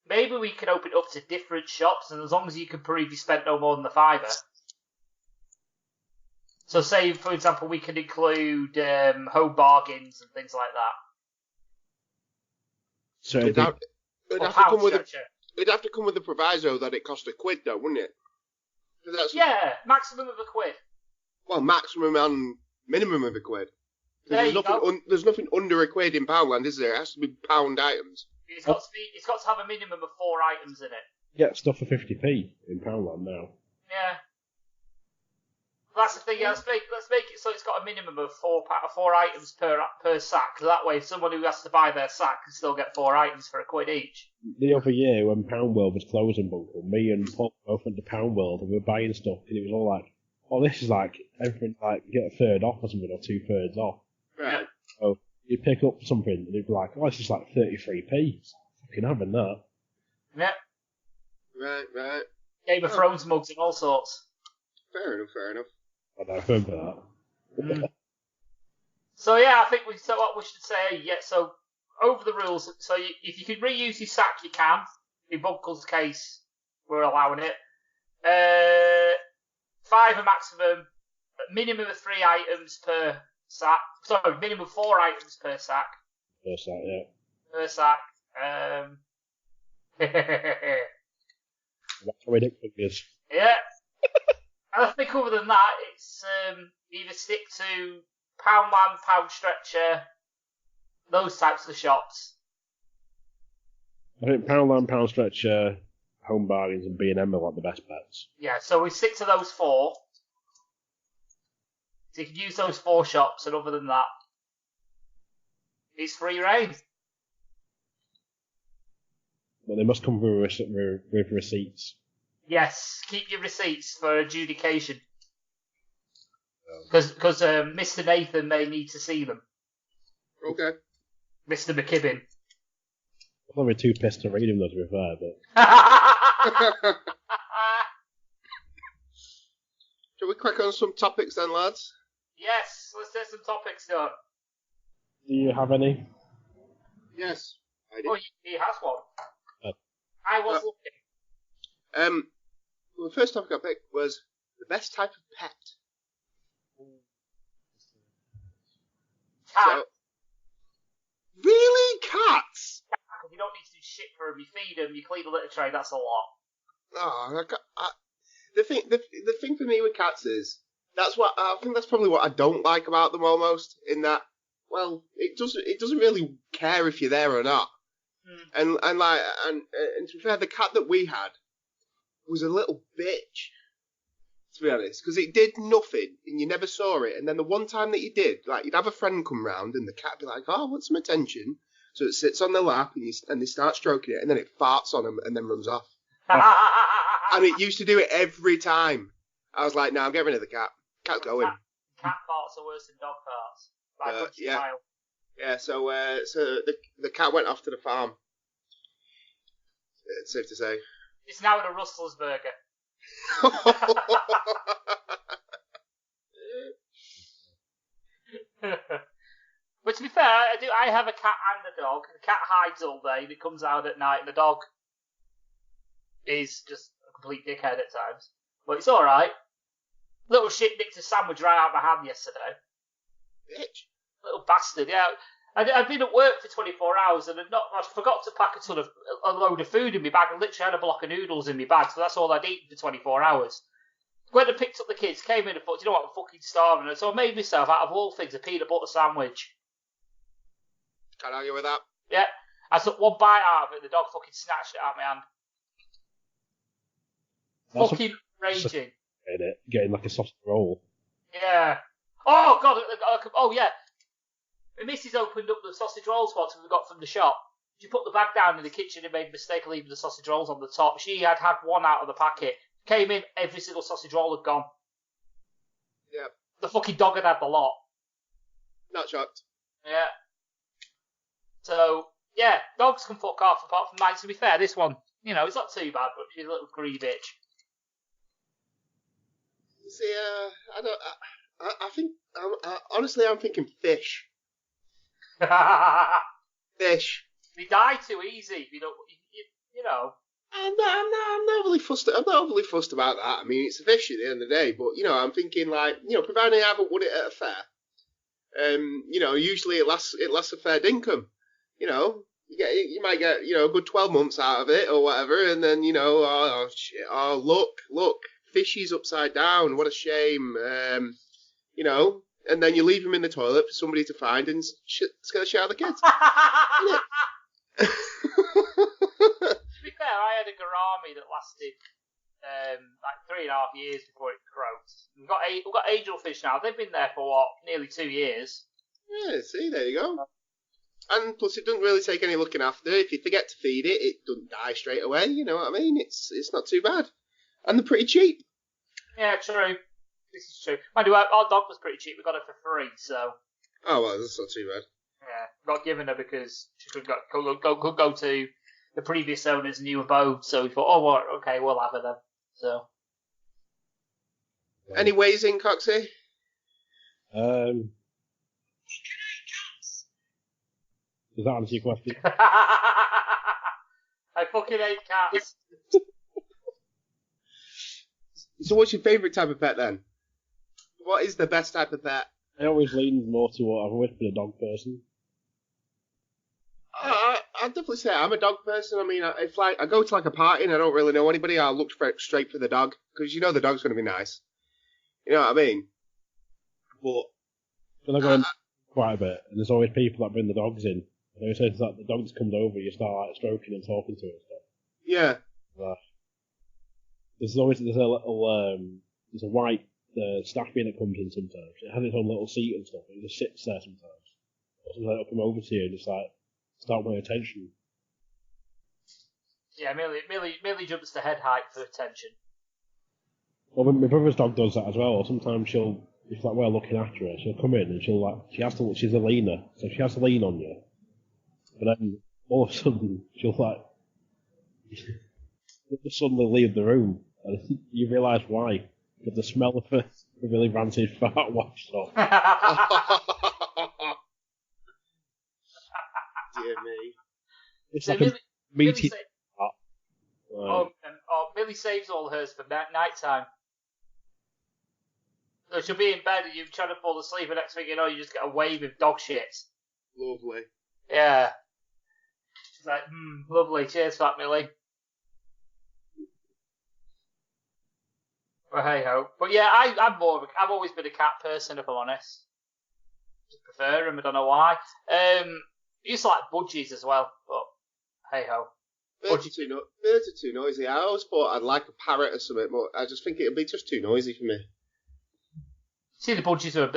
I: Maybe we can open it up to different shops, and as long as you can prove you spent no more than the £5. So say, for example, we can include home bargains and things like that.
G: So
H: it'd have to come with a proviso that it cost £1, though, wouldn't it?
I: Yeah, maximum of £1.
H: Well, maximum and minimum of £1. There's nothing under £1 in Poundland, is there? It has to be pound items.
I: It's got to have a minimum of 4 items in it.
G: Get stuff for 50p in Poundland now.
I: Yeah. That's the thing. Yeah, let's make it so it's got a minimum of 4 items per sack. So that way, someone who has to buy their sack can still get 4 items for £1 each.
G: The other year, when Pound World was closing, Buncle, me and Paul both went to Pound World and we were buying stuff, and it was all like, "Oh, this is like everything like get a third off or something, or 2/3 off."
H: Right.
G: So you'd pick up something and you'd be like, "Oh, it's just like 33p. Fucking having that."
I: Yeah.
H: Right.
I: Game of Thrones mugs and all sorts.
H: Fair enough.
G: I don't remember that.
I: So yeah, I think what we should say. Yeah, so over the rules. So if you can reuse your sack, you can. In Bunkle's case, we're allowing it. 5 a maximum. Minimum of 3 items per sack. Sorry, minimum 4 items per sack.
G: Per sack, yeah.
I: Per sack.
G: That's how ridiculous.
I: Yeah. I think other than that, it's either stick to Poundland, Pound Stretcher, those types of shops.
G: I think Poundland, Pound Stretcher, Home Bargains, and B&M are like the best bets.
I: Yeah, so we stick to those 4. So you can use those 4 shops, and other than that, it's free reign.
G: But they must come with receipts.
I: Yes, keep your receipts for adjudication. Because Mr. Nathan may need to see them.
H: Okay.
I: Mr. McKibben.
G: I'm probably too pissed to read them, though, to be fair, but...
H: Shall we crack on some topics then, lads?
I: Yes, let's get some topics done.
G: Do you have any?
H: Yes, I do.
I: Oh, he has one. I was looking.
H: Well, the first topic I picked was the best type of pet.
I: Cat.
H: So, really? Cats?
I: Because you don't need to do shit for them. You feed them, you clean the litter tray, that's a lot.
H: Oh, the thing for me with cats is, I think that's probably what I don't like about them almost, in that, well, it doesn't really care if you're there or not. And to be fair, the cat that we had was a little bitch, to be honest, because it did nothing and you never saw it. And then the one time that you did, like, you'd have a friend come round and the cat would be like, "Oh, I want some attention." So it sits on their lap and they start stroking it, and then it farts on them and then runs off. And it used to do it every time. I was like, "No, get rid of the cat. Cat's going."
I: Cat farts are worse than dog farts. By a good mile.
H: Yeah, so the cat went off to the farm. It's safe to say.
I: It's now in a Rustler's burger. But to be fair, I have a cat and a dog. The cat hides all day, and it comes out at night, and the dog is just a complete dickhead at times. But it's alright. Little shit nicked a sandwich right out of my hand yesterday.
H: Bitch.
I: Little bastard, yeah. I'd been at work for 24 hours and I forgot to pack a load of food in my bag. I literally had a block of noodles in my bag, so that's all I'd eaten for 24 hours. Went and picked up the kids, came in and thought, "You know what, I'm fucking starving." And so I made myself, out of all things, a peanut butter sandwich.
H: Can't argue with that.
I: Yeah. I took one bite out of it, the dog fucking snatched it out of my hand.
G: That's
I: fucking raging.
G: Getting like a sausage roll.
I: Yeah. Oh, God. Oh, yeah. My missus opened up the sausage rolls box we got from the shop. She put the bag down in the kitchen and made a mistake of leaving the sausage rolls on the top. She had one out of the packet. Came in, every single sausage roll had gone.
H: Yeah.
I: The fucking dog had the lot.
H: Not shocked.
I: Yeah. So, yeah, dogs can fuck off apart from mine. To be fair, this one, it's not too bad, but she's a little gree bitch.
H: See, I think, honestly, I'm thinking fish. Fish.
I: They die too easy if you don't, you know.
H: I'm not overly fussed. I'm not overly fussed about that. I mean, it's a fish at the end of the day, but I'm thinking like, providing I haven't won it at a fair, usually it lasts a fair dinkum. You might get a good 12 months out of it or whatever, and then oh shit, oh look, fishy's upside down. What a shame. And then you leave him in the toilet for somebody to find and scare the shit out of the kids.
I: To be fair, I had a gourami that lasted like 3.5 years before it croaked. We've got angelfish now. They've been there for nearly 2 years.
H: Yeah, see, there you go. And plus, it doesn't really take any looking after. If you forget to feed it, it doesn't die straight away. You know what I mean? It's not too bad, and they're pretty cheap.
I: Yeah, true. This is true. Mind you, our dog was pretty cheap. We got her for free, so.
H: Oh well, that's not too bad.
I: Yeah, got given her because she could go to the previous owner's new abode. So we thought, oh, well, okay, we'll have her then. So.
H: Any ways in, Coxy?
G: Does that answer your question?
I: I fucking hate cats.
H: So what's your favourite type of pet then? What is the best type of pet?
G: I always lean more to I've always been a dog person.
H: I'd definitely say I'm a dog person. I mean, if I go to like a party and I don't really know anybody, I'll look straight for the dog because the dog's going to be nice. You know what I mean?
G: But I go in quite a bit, and there's always people that bring the dogs in. And always say that the dog just comes over, you start like stroking and talking to it and stuff.
H: Yeah.
G: There's a little there's a white staff bin that comes in sometimes. It has its own little seat and stuff. It just sits there sometimes. Sometimes it'll come over to you and just like start paying attention.
I: Yeah, Millie jumps to head height for attention.
G: Well, my brother's dog does that as well. Or sometimes if like we're looking after her, she'll come in and she's a leaner, so she has to lean on you. But then all of a sudden she'll like suddenly leave the room, and you realise why. But the smell of a really rancid fart washed off.
H: Dear me.
G: It's like a meaty.
I: Millie saves all hers for night time. So she'll be in bed and you're trying to fall asleep, and next thing you know, you just get a wave of dog shit.
H: Lovely.
I: Yeah. She's like, lovely. Cheers for that, Millie. Well, hey ho. But yeah, I've always been a cat person, if I'm honest. Just prefer them. I don't know why. I used to like budgies as well, but hey ho.
H: Birds are too noisy. I always thought I'd like a parrot or something, but I just think it'd be just too noisy for me.
I: See, the budgies are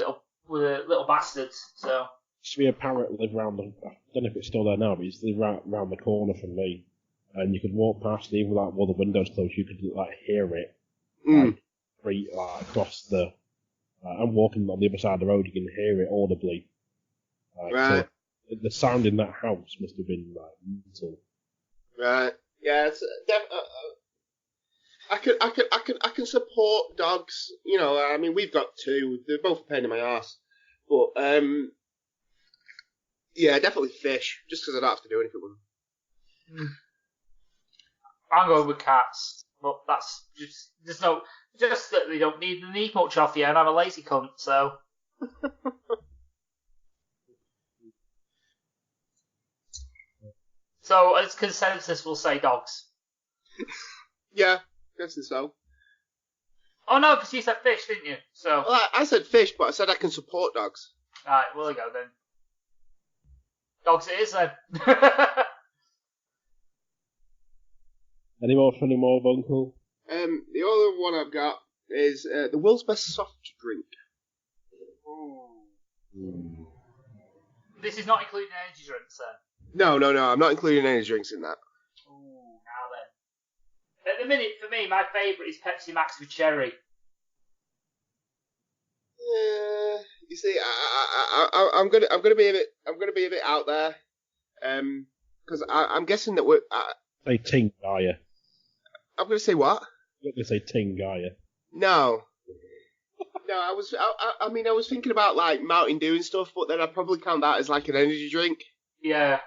I: were little bastards, so.
G: Used to be a parrot live round I don't know if it's still there now, but it used to live round the corner from me. And you could walk past, even like while the windows closed, you could like hear it. Like across the. I'm walking on the other side of the road, you can hear it audibly.
H: Right.
G: So the sound in that house must have been like mental.
H: Right. Yeah. It's I can support dogs. You know, I mean, we've got two. They're both a pain in my ass. But yeah, definitely fish. Just because I don't have to do anything with them.
I: I'm going with cats, but that's just that they don't need much off you, and I'm a lazy cunt, so. So, as consensus, we'll say dogs.
H: Yeah, guess so.
I: Oh no, because you said fish, didn't you? So.
H: Well, I said fish, but I said I can support dogs.
I: Alright, well, there we go then. Dogs it is then.
G: Any more funny more, Uncle?
H: The other one I've got is the world's best soft drink.
I: Ooh. This is not including energy drinks then?
H: No, I'm not including any drinks in that.
I: Ooh, now then. At the minute, for me, my favourite is Pepsi Max with cherry.
H: You see, I'm gonna be a bit out there, because I'm guessing that we're.
G: Say ting, are you?
H: I'm gonna say what?
G: You're not gonna say ting, are you?
H: No. No, I was thinking about like Mountain Dew and stuff, but then I'd probably count that as like an energy drink.
I: Yeah.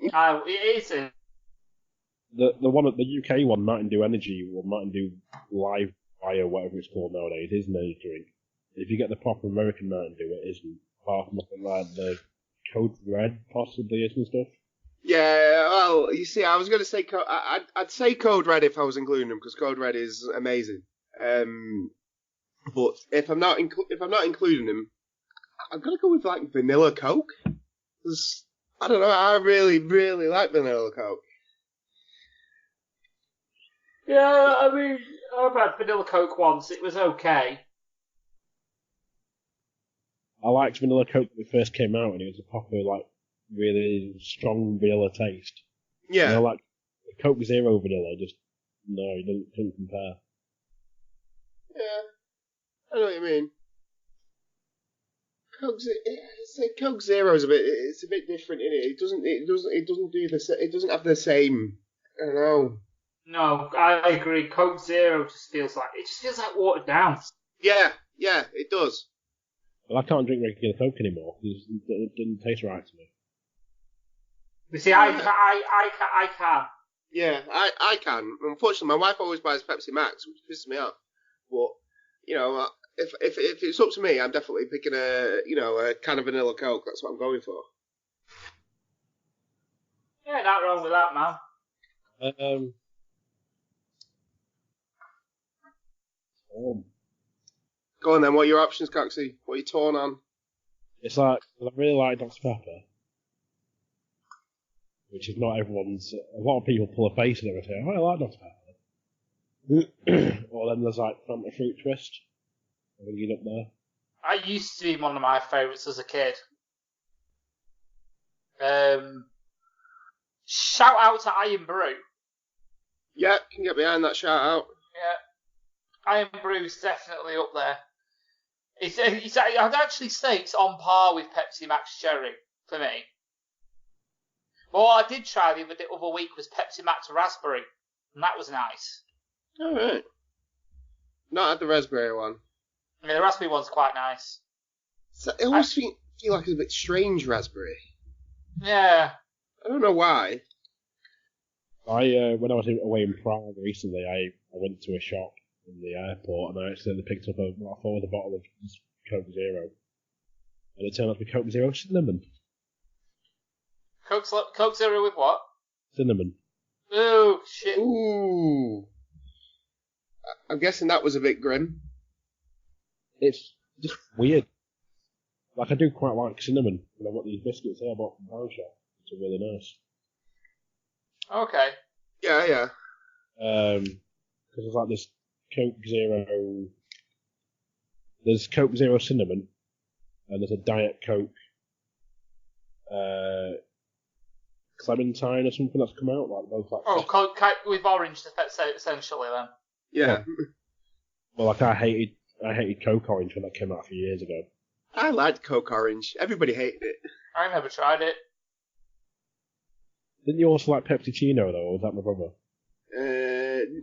I: It is.
G: The one at the UK one, Mountain Dew Energy or Mountain Dew Live Fire, whatever it's called nowadays, is an energy drink. If you get the proper American Mountain Dew, it isn't. Apart from nothing like the Code Red possibly is and stuff.
H: Yeah, well, you see, I was going to say I'd say Code Red if I was including them because Code Red is amazing. But if I'm not including them, I'm gonna go with like vanilla Coke. 'Cause, I don't know, I really, really like vanilla Coke.
I: Yeah, I mean, I've had vanilla Coke once. It was okay.
G: I liked vanilla Coke when it first came out, and it was a proper, like, really strong vanilla taste.
H: Yeah.
G: You know, like Coke Zero vanilla, just no, it doesn't compare.
H: Yeah, I know what you mean. Coke Zero's it's a bit different, isn't it? It doesn't have the same. I don't know.
I: No, I agree. Coke Zero just feels like watered down.
H: Yeah, it does.
G: Well, I can't drink regular Coke anymore because it doesn't taste right to me.
I: You see, I can.
H: Yeah, I can. Unfortunately, my wife always buys Pepsi Max, which pisses me off. But you know, if it's up to me, I'm definitely picking a can of vanilla Coke. That's what I'm going for.
I: Yeah, not wrong with that, man.
H: Go on then. What are your options, Coxy? What are you torn on?
G: It's like I really like Dr Pepper, which is not everyone's. A lot of people pull a face and everything. Oh, I like Dr Pepper. Or then there's like Fanta Fruit Twist. I think you're up there.
I: I used to be one of my favourites as a kid. Shout out to Iron Brew.
H: Yeah, can get behind that shout out.
I: Yeah, Iron Brew's definitely up there. I'd actually say it's on par with Pepsi Max Cherry for me. But what I did try the other week was Pepsi Max Raspberry, and that was nice.
H: All right. Not had the raspberry one.
I: Yeah, the raspberry one's quite nice.
H: So it always feel like it's a bit strange raspberry.
I: Yeah.
H: I don't know why.
G: When I was away in Prague recently, I went to a shop in the airport and I accidentally picked up what I thought was a bottle of Coke Zero. And it turned out to be Coke Zero Cinnamon.
I: Coke Zero with what?
G: Cinnamon.
I: Ooh, shit.
H: Ooh. I'm guessing that was a bit grim.
G: It's just weird. Like, I do quite like cinnamon. And I've got these biscuits here I bought from Pound Shop, which are really nice.
I: Okay.
H: Yeah.
G: Because there's like this Coke Zero... There's Coke Zero Cinnamon, and there's a Diet Coke Clementine or something that's come out. Like both. Like,
I: Coke with orange, essentially, then.
H: Yeah.
G: Well, like I hated Coke Orange when that came out a few years ago.
H: I liked Coke Orange. Everybody hated it.
I: I never tried it.
G: Didn't you also like Pepsi Chino though, or was that my brother?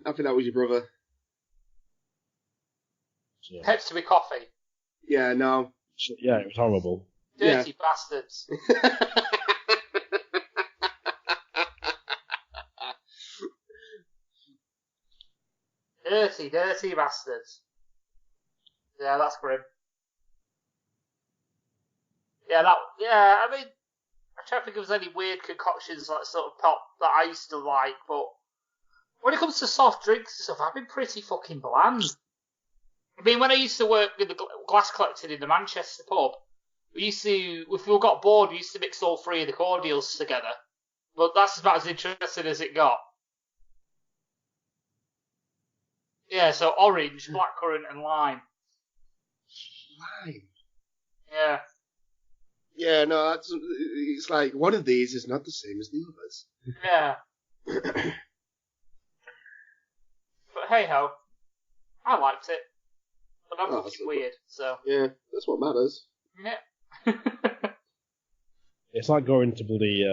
H: I think that was your brother.
G: Yeah.
I: Pepsi with coffee.
H: Yeah, no.
G: Yeah, it was horrible.
I: Dirty bastards. Dirty bastards. Yeah, that's grim. I mean, I try to think if there's any weird concoctions like sort of pop that I used to like, but when it comes to soft drinks and stuff, I've been pretty fucking bland. I mean, when I used to work with the glass collecting in the Manchester pub, we used to, if we got bored, we used to mix all three of the cordials together. But that's about as interesting as it got. Yeah, so orange, blackcurrant, and lime.
H: Lime?
I: Yeah.
H: Yeah, no, it's like one of these is not the same as the others.
I: Yeah. But hey ho, I liked it. But I'm fucking weird, so.
H: Yeah, that's what matters.
I: Yeah.
G: It's like going to bloody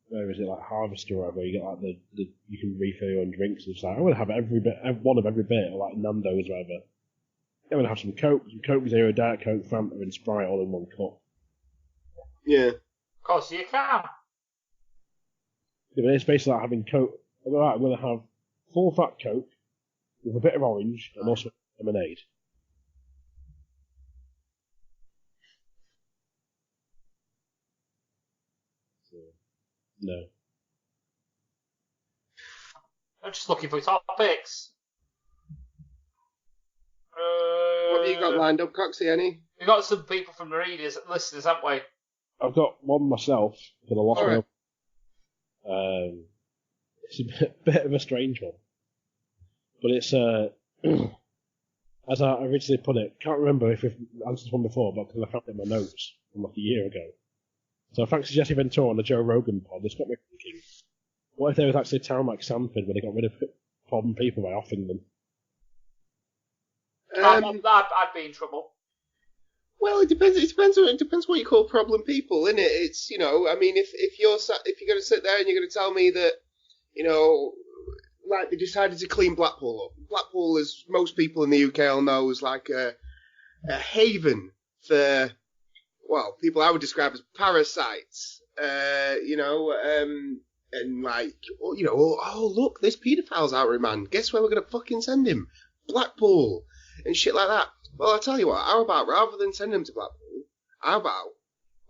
G: where is it, like Harvester or whatever, you get like the you can refill your own drinks. It's like I want to have one of every bit, or like Nando's or whatever. I'm gonna have some Coke Zero, Diet Coke, Fanta, and Sprite all in one cup.
H: Yeah.
I: course you can.
G: Yeah, but it's basically like having Coke. Alright, I'm going to have full fat Coke with a bit of orange and also lemonade. So, no.
I: I'm just looking for topics.
H: What have you got lined up, Coxy, any?
I: We've got some people from the listeners, haven't we?
G: I've got one myself for the lost
H: Alright.
G: one. It's a bit of a strange one. But it's, as I originally put it, can't remember if we've answered this one before, but because I found it in my notes from like a year ago. So thanks to Jesse Ventura on the Joe Rogan pod, this got me thinking, what if there was actually a town like Sanford where they got rid of problem people by offing them?
I: I'd be in trouble.
H: Well, it depends. It depends what you call problem people, innit? It's, you know, I mean, if you're going to sit there and you're going to tell me that, you know, like they decided to clean Blackpool up. Blackpool, as most people in the UK all know, is like a haven for, well, people I would describe as parasites. You know, and like, you know, oh look, this paedophile's out here, man. Guess where we're going to fucking send him? Blackpool and shit like that. Well, I'll tell you what, how about, rather than send him to Blackpool, how about,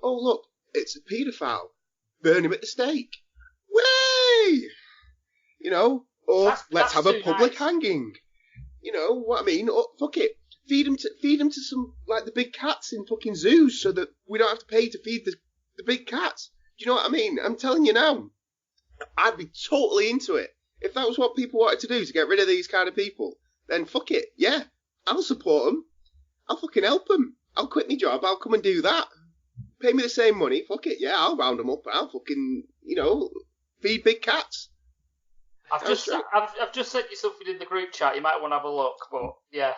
H: oh look, it's a paedophile, burn him at the stake. Way! You know, or let's have a public hanging. You know what I mean? Or fuck it, feed him to some, like, the big cats in fucking zoos so that we don't have to pay to feed the big cats. Do you know what I mean? I'm telling you now, I'd be totally into it. If that was what people wanted to do, to get rid of these kind of people, then fuck it, yeah, I'll support them. I'll fucking help them. I'll quit my job. I'll come and do that. Pay me the same money. Fuck it. Yeah, I'll round them up. I'll fucking, you know, feed big cats.
I: I've just sent you something in the group chat. You might want to have a look, but yeah.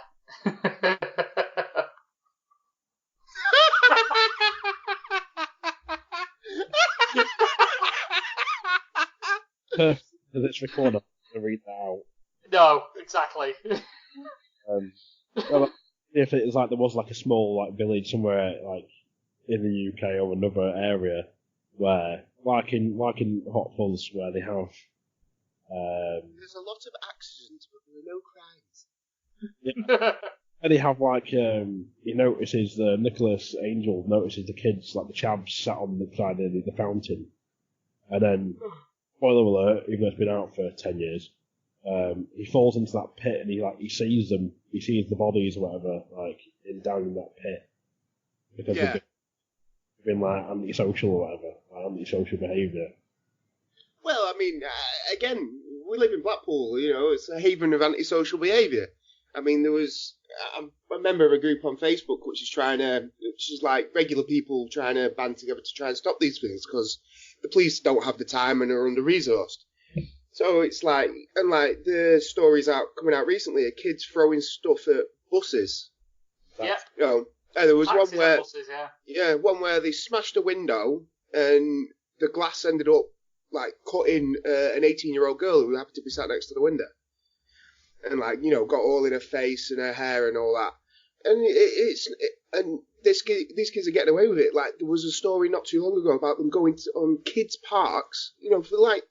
G: Let's record it to read that out.
I: No, exactly.
G: Well, if it was like there was like a small like village somewhere like in the UK or another area where, like in Hot Fuzz, where they have
H: there's a lot of accidents, but there are no crimes.
G: Yeah. And they have like he notices Nicholas Angel notices the kids, like the chavs, sat on the side of the fountain, and then spoiler alert, even though it's been out for 10 years. He falls into that pit and he sees them. He sees the bodies or whatever, like down in that pit because they've been like antisocial or whatever, like antisocial behaviour.
H: Well, I mean, again, we live in Blackpool. You know, it's a haven of antisocial behaviour. I mean, there was a member of a group on Facebook which is like regular people trying to band together to try and stop these things because the police don't have the time and are under-resourced. So it's like, and like the stories coming out recently of kids throwing stuff at buses.
I: Yeah.
H: You know, and there was
I: Taxis
H: one where,
I: and buses,
H: one where they smashed a window and the glass ended up like cutting an 18-year-old girl who happened to be sat next to the window, and like, you know, got all in her face and her hair and all that. And these kids are getting away with it. Like there was a story not too long ago about them going on kids' parks, you know, for like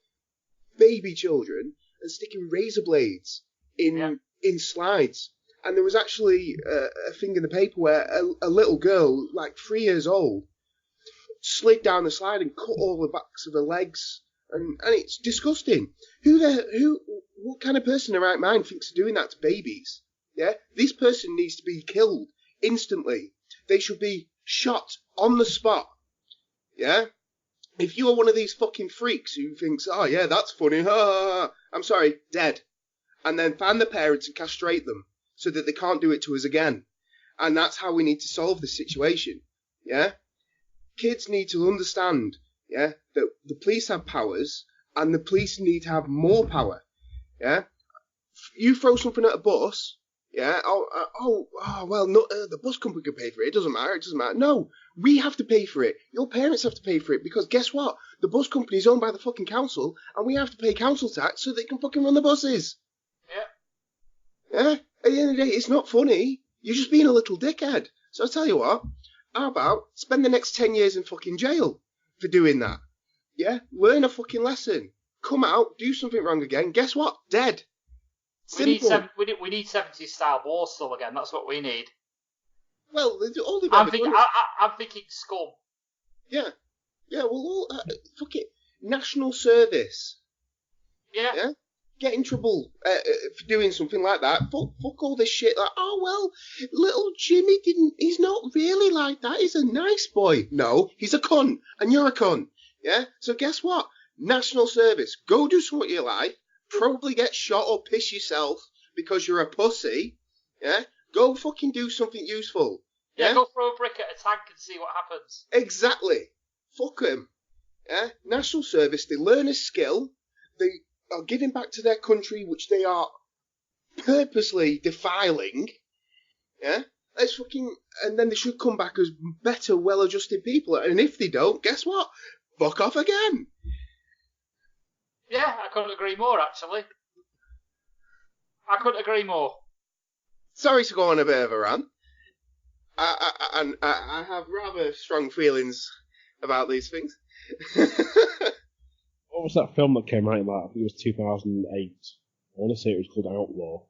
H: baby children and sticking razor blades in slides. And there was actually a thing in the paper where a little girl, like 3 years old, slid down the slide and cut all the backs of her legs. And it's disgusting. What kind of person in their right mind thinks of doing that to babies? Yeah? This person needs to be killed instantly. They should be shot on the spot. Yeah? If you are one of these fucking freaks who thinks, oh yeah, that's funny, I'm sorry, dead. And then find the parents and castrate them so that they can't do it to us again. And that's how we need to solve this situation. Yeah? Kids need to understand, yeah, that the police have powers and the police need to have more power. Yeah? You throw something at a bus, yeah, the bus company can pay for it. It doesn't matter. No, we have to pay for it. Your parents have to pay for it because guess what? The bus company is owned by the fucking council and we have to pay council tax so they can fucking run the buses. Yeah? Yeah? At the end of the day, it's not funny. You're just being a little dickhead. So I'll tell you what, how about spend the next 10 years in fucking jail? for doing that. Yeah? Learn a fucking lesson. Come out, do something wrong again. Guess what? Dead. Simple.
I: We need 70s style wars still again. That's what we need.
H: Well, all they've
I: I'm
H: ever done is...
I: I'm thinking Scum.
H: Yeah. Yeah, well, fuck it. National service.
I: Yeah.
H: Yeah? Get in trouble for doing something like that. Fuck all this shit. Like, oh, well, little Jimmy he's not really like that. He's a nice boy. No, he's a cunt. And you're a cunt. Yeah? So guess what? National service. Go do something you like. Probably get shot or piss yourself because you're a pussy. Yeah? Go fucking do something useful.
I: Yeah, go throw a brick at a tank and see what happens.
H: Exactly. Fuck them. Yeah? National service. They learn a skill. They are giving back to their country, which they are purposely defiling. Yeah? And then they should come back as better, well-adjusted people. And if they don't, guess what? Fuck off again.
I: Yeah, I couldn't agree more, actually. I couldn't agree more.
H: Sorry to go on a bit of a rant. I have rather strong feelings about these things.
G: What was that film that came out in that? I think it was 2008. I want to say it was called Outlaw.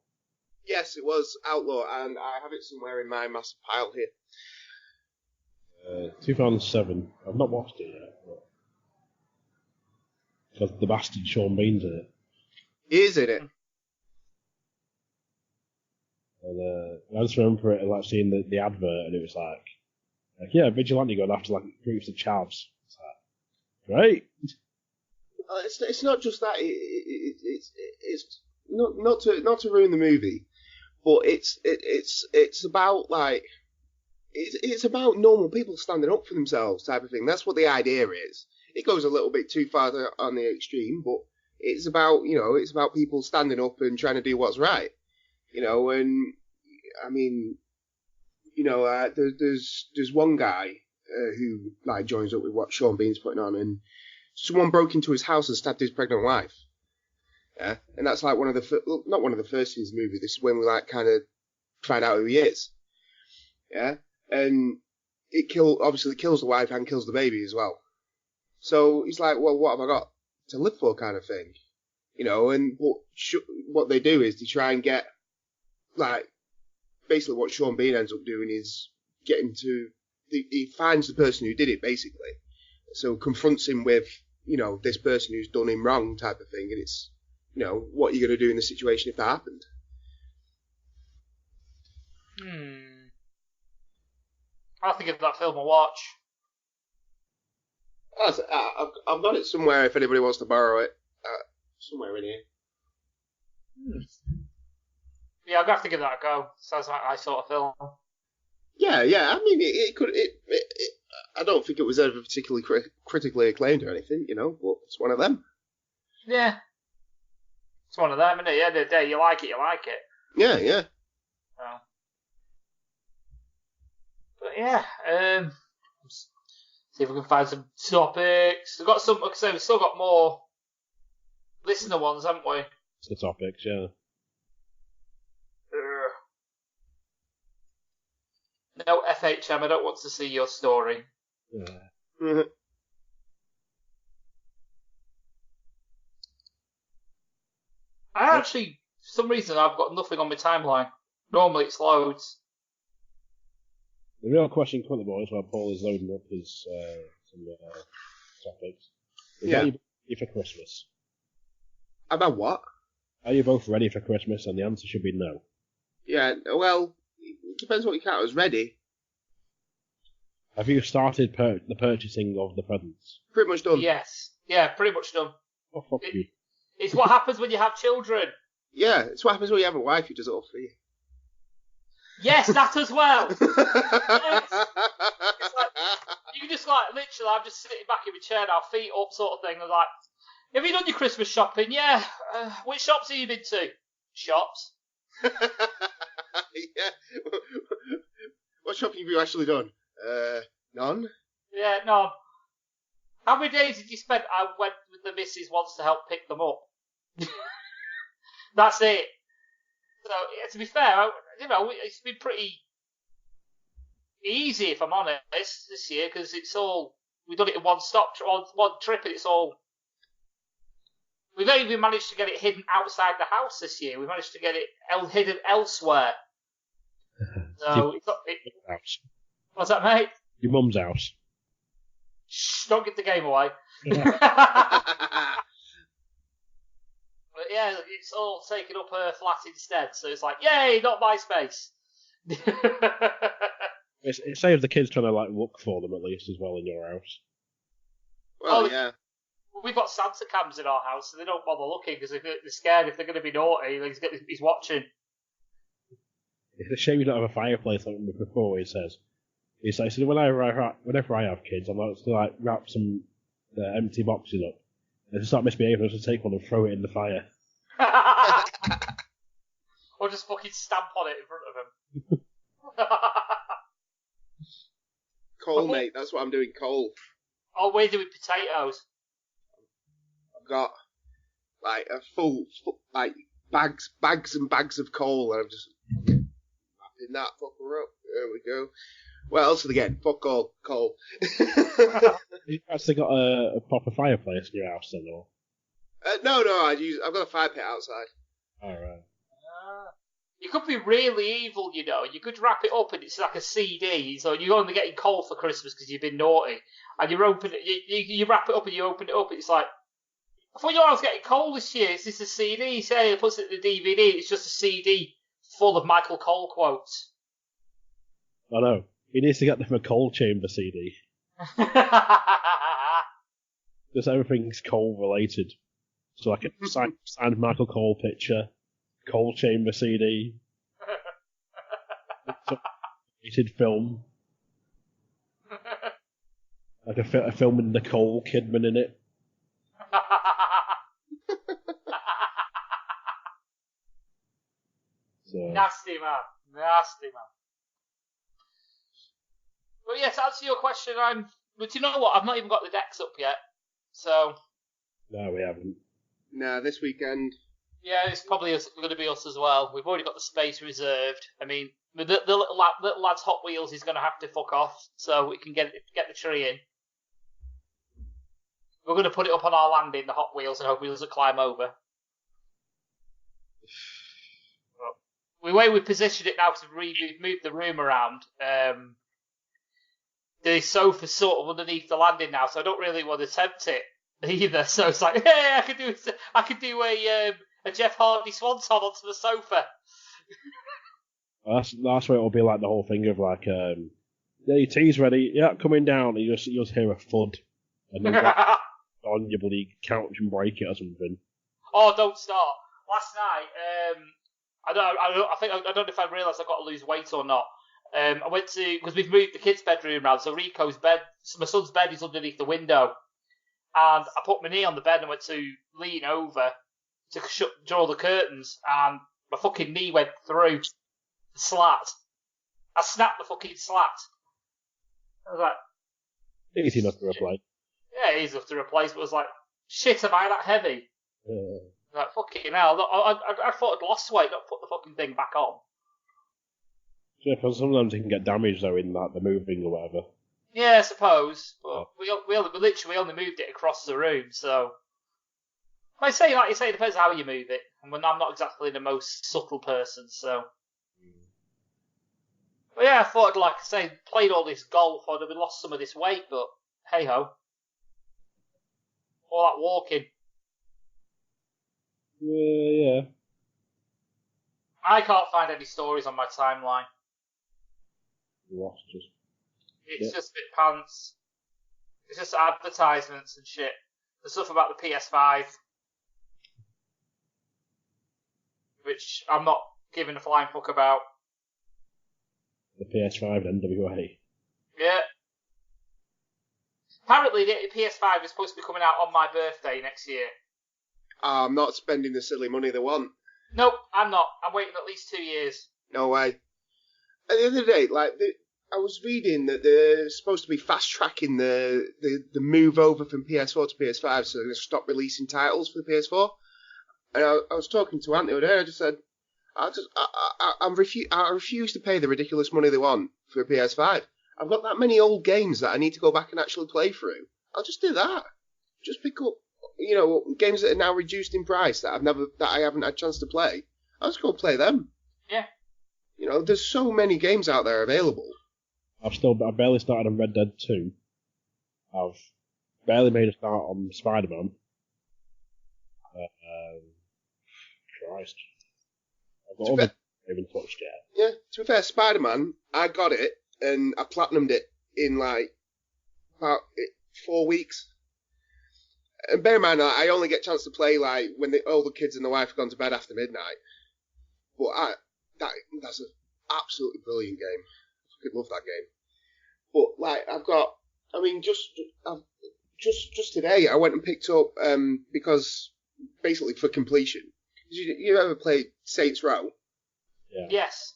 H: Yes, it was Outlaw, and I have it somewhere in my massive pile here.
G: 2007. I've not watched it yet. Because the bastard Sean Bean's in it.
H: He is in it.
G: And I just remember it like seeing the advert, and it was like yeah, vigilante going after like groups of chavs. It's like, great.
H: It's not just that. It's not to ruin the movie, but it's about like it's about normal people standing up for themselves type of thing. That's what the idea is. It goes a little bit too far on the extreme, but it's about people standing up and trying to do what's right. And I mean, there's one guy who like joins up with what Sean Bean's putting on, and someone broke into his house and stabbed his pregnant wife. Yeah, and that's like not one of the first scenes in the movie. This is when we like kind of find out who he is. Yeah, and it obviously kills the wife and kills the baby as well. So he's like, well, what have I got to live for, kind of thing, And what they do is they try and get like basically what Sean Bean ends up doing is he finds the person who did it basically, so confronts him with this person who's done him wrong type of thing, and it's what are you going to do in the situation if that happened?
I: I'll think of that film a watch.
H: I've got it somewhere if anybody wants to borrow it. Somewhere in here.
I: Yeah, I'm going to have to give that a go. Sounds like my sort of film.
H: Yeah. I mean, it could. I don't think it was ever particularly critically acclaimed or anything, but it's one of them.
I: Yeah. It's one of them, isn't it? Yeah, the day you like it, you like it.
H: Yeah.
I: Oh. But yeah, see if we can find some topics. We've got some, like I say, we've still got more listener ones, haven't we?
G: The topics, yeah.
I: No FHM, I don't want to see your story.
G: Yeah.
H: Mm-hmm.
I: I actually, for some reason, I've got nothing on my timeline. Normally it's loads.
G: The real question, come on, boys, while Paul is loading up his some topics. Are you ready for Christmas?
H: About what?
G: Are you both ready for Christmas? And the answer should be no.
H: Yeah, well, it depends what you count as ready.
G: Have you started the purchasing of the presents?
H: Pretty much done.
I: Yes. Yeah, pretty much done.
G: Oh, fuck you.
I: It's what happens when you have children.
H: Yeah, it's what happens when you have a wife who does it all for you.
I: Yes, that as well. Yes. It's like, you can just like, literally, I'm just sitting back in my chair now, feet up sort of thing. I'm like, have you done your Christmas shopping? Yeah. Which shops have you been to? Shops.
H: Yeah. What shopping have you actually done? None.
I: Yeah, none. How many days did you spend? I went with the missus once to help pick them up. That's it. So, yeah, to be fair, it's been pretty easy, if I'm honest, this year, because it's all, we've done it in one trip, and it's all. We've not even managed to get it hidden outside the house this year. We managed to get it hidden elsewhere. So it's not.
G: House.
I: What's that, mate?
G: Your mum's house.
I: Shh! Don't give the game away. But yeah, it's all taken up her flat instead. So it's like, yay, not my space.
G: It saves the kids trying to like look for them at least as well in your house.
H: Well, yeah.
I: We've got Santa cams in our house, so they don't bother looking because they're scared if they're going to be naughty. He's watching.
G: It's a shame you don't have a fireplace like before. He says. He's like, so whenever I have kids, I like to like wrap some empty boxes up. And if they start misbehaving, I just take one and throw it in the fire.
I: Or just fucking stamp on it in front of him.
H: Coal, mate. That's what I'm doing. Coal.
I: Oh, we're doing potatoes.
H: I've got like a full like bags and bags of coal, and I'm just wrapping that fucker up. There we go. What else are they getting? Fuck all coal.
G: You actually got a proper fireplace in your house then, or?
H: No, I've got a fire pit outside.
G: Alright.
I: You could be really evil, you know. You could wrap it up and it's like a CD, so you're only getting coal for Christmas because you've been naughty. And you open it, you wrap it up and you open it up and it's like, I thought I was getting coal this year. Is this a CD? You say it puts it in the DVD, it's just a CD full of Michael Cole quotes.
G: I know. He needs to get them a coal chamber CD. Just everything's coal related. So like a signed Michael Cole picture, coal chamber CD, rated film, like a film with Nicole Kidman in it. So.
I: Nasty man. Well, yeah, to answer your question, but you know what? I've not even got the decks up yet, so.
G: No, we haven't.
H: No, this weekend.
I: Yeah, it's probably going to be us as well. We've already got the space reserved. I mean, the little lad's Hot Wheels is going to have to fuck off so we can get the tree in. We're going to put it up on our landing, the Hot Wheels, and hope he doesn't climb over. The way we positioned it now to move the room around, the sofa's sort of underneath the landing now, so I don't really want to tempt it either. So it's like, hey, I could do a Jeff Hardy swanton onto the sofa.
G: That's where it'll be like the whole thing of like, yeah, your tea's ready, yeah, coming down, and you just hear a thud, and then on your bloody couch and break it or something.
I: Oh, don't start. Last night, I don't know if I realised I've got to lose weight or not. I went to, because we've moved the kids' bedroom around, so Rico's bed, my son's bed is underneath the window. And I put my knee on the bed and went to lean over to draw the curtains, and my fucking knee went through the slat. I snapped the fucking slat. I was like,
G: easy enough to replace.
I: Yeah, easy enough to replace, but I was like, shit, am I that heavy? Like, fucking hell. I thought I'd lost weight, not put the fucking thing back on.
G: Yeah, because sometimes it can get damaged though in like the moving or whatever.
I: Yeah, I suppose. But we literally only moved it across the room, so. Like you say, it depends how you move it. And I'm not exactly the most subtle person, so. But yeah, I thought I'd, like I say, played all this golf, I'd have lost some of this weight, but hey ho. All that walking.
G: Yeah.
I: I can't find any stories on my timeline.
G: Lost just.
I: It's just bit pants. It's just advertisements and shit. The stuff about the PS5. Which I'm not giving a flying fuck about.
G: The PS5 and NWA.
I: Yeah. Apparently the PS5 is supposed to be coming out on my birthday next year.
H: I'm not spending the silly money they want.
I: Nope, I'm not. I'm waiting at least 2 years.
H: No way. At the end of the day, I was reading that they're supposed to be fast tracking the move over from PS4 to PS5, so they're going to stop releasing titles for the PS4. And I was talking to Ant the other day. I just said, I refuse to pay the ridiculous money they want for a PS5. I've got that many old games that I need to go back and actually play through. I'll just do that. Just pick up, games that are now reduced in price that I haven't had a chance to play. I'll just go play them.
I: Yeah.
H: There's so many games out there available.
G: I barely started on Red Dead 2. I've barely made a start on Spider-Man. Christ. I've got other I haven't touched yet.
H: Yeah, to be fair, Spider-Man, I got it, and I platinumed it in, about 4 weeks. And bear in mind, I only get a chance to play, when the older kids and the wife have gone to bed after midnight. But that's an absolutely brilliant game. I fucking love that game. But, just today, I went and picked up, because, basically, for completion. You ever played Saints Row?
G: Yeah.
I: Yes.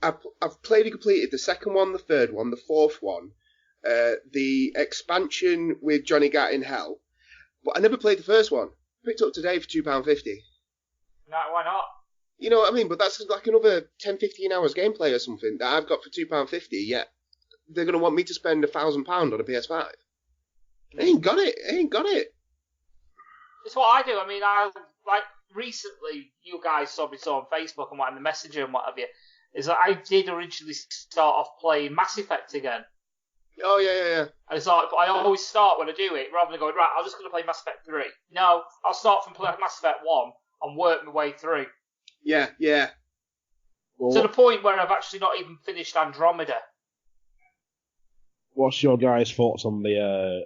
H: I've played and completed the second one, the third one, the fourth one, the expansion with Johnny Gat in Hell, but I never played the first one. Picked up today for £2.50.
I: No, why not?
H: You know what I mean? But that's like another 10, 15 hours gameplay or something that I've got for £2.50, yet they're going to want me to spend £1,000 on a PS5. I ain't got it.
I: It's what I do. I mean, recently, you guys saw on Facebook and what, in the Messenger and what have you, is that I did originally start off playing Mass Effect again.
H: Oh, yeah.
I: And it's like, I always start when I do it, rather than going, right, I'm just going to play Mass Effect 3. No, I'll start from Mass Effect 1 and work my way through.
H: Yeah.
G: Well,
I: to the point where I've actually not even finished Andromeda.
G: What's your guys' thoughts on the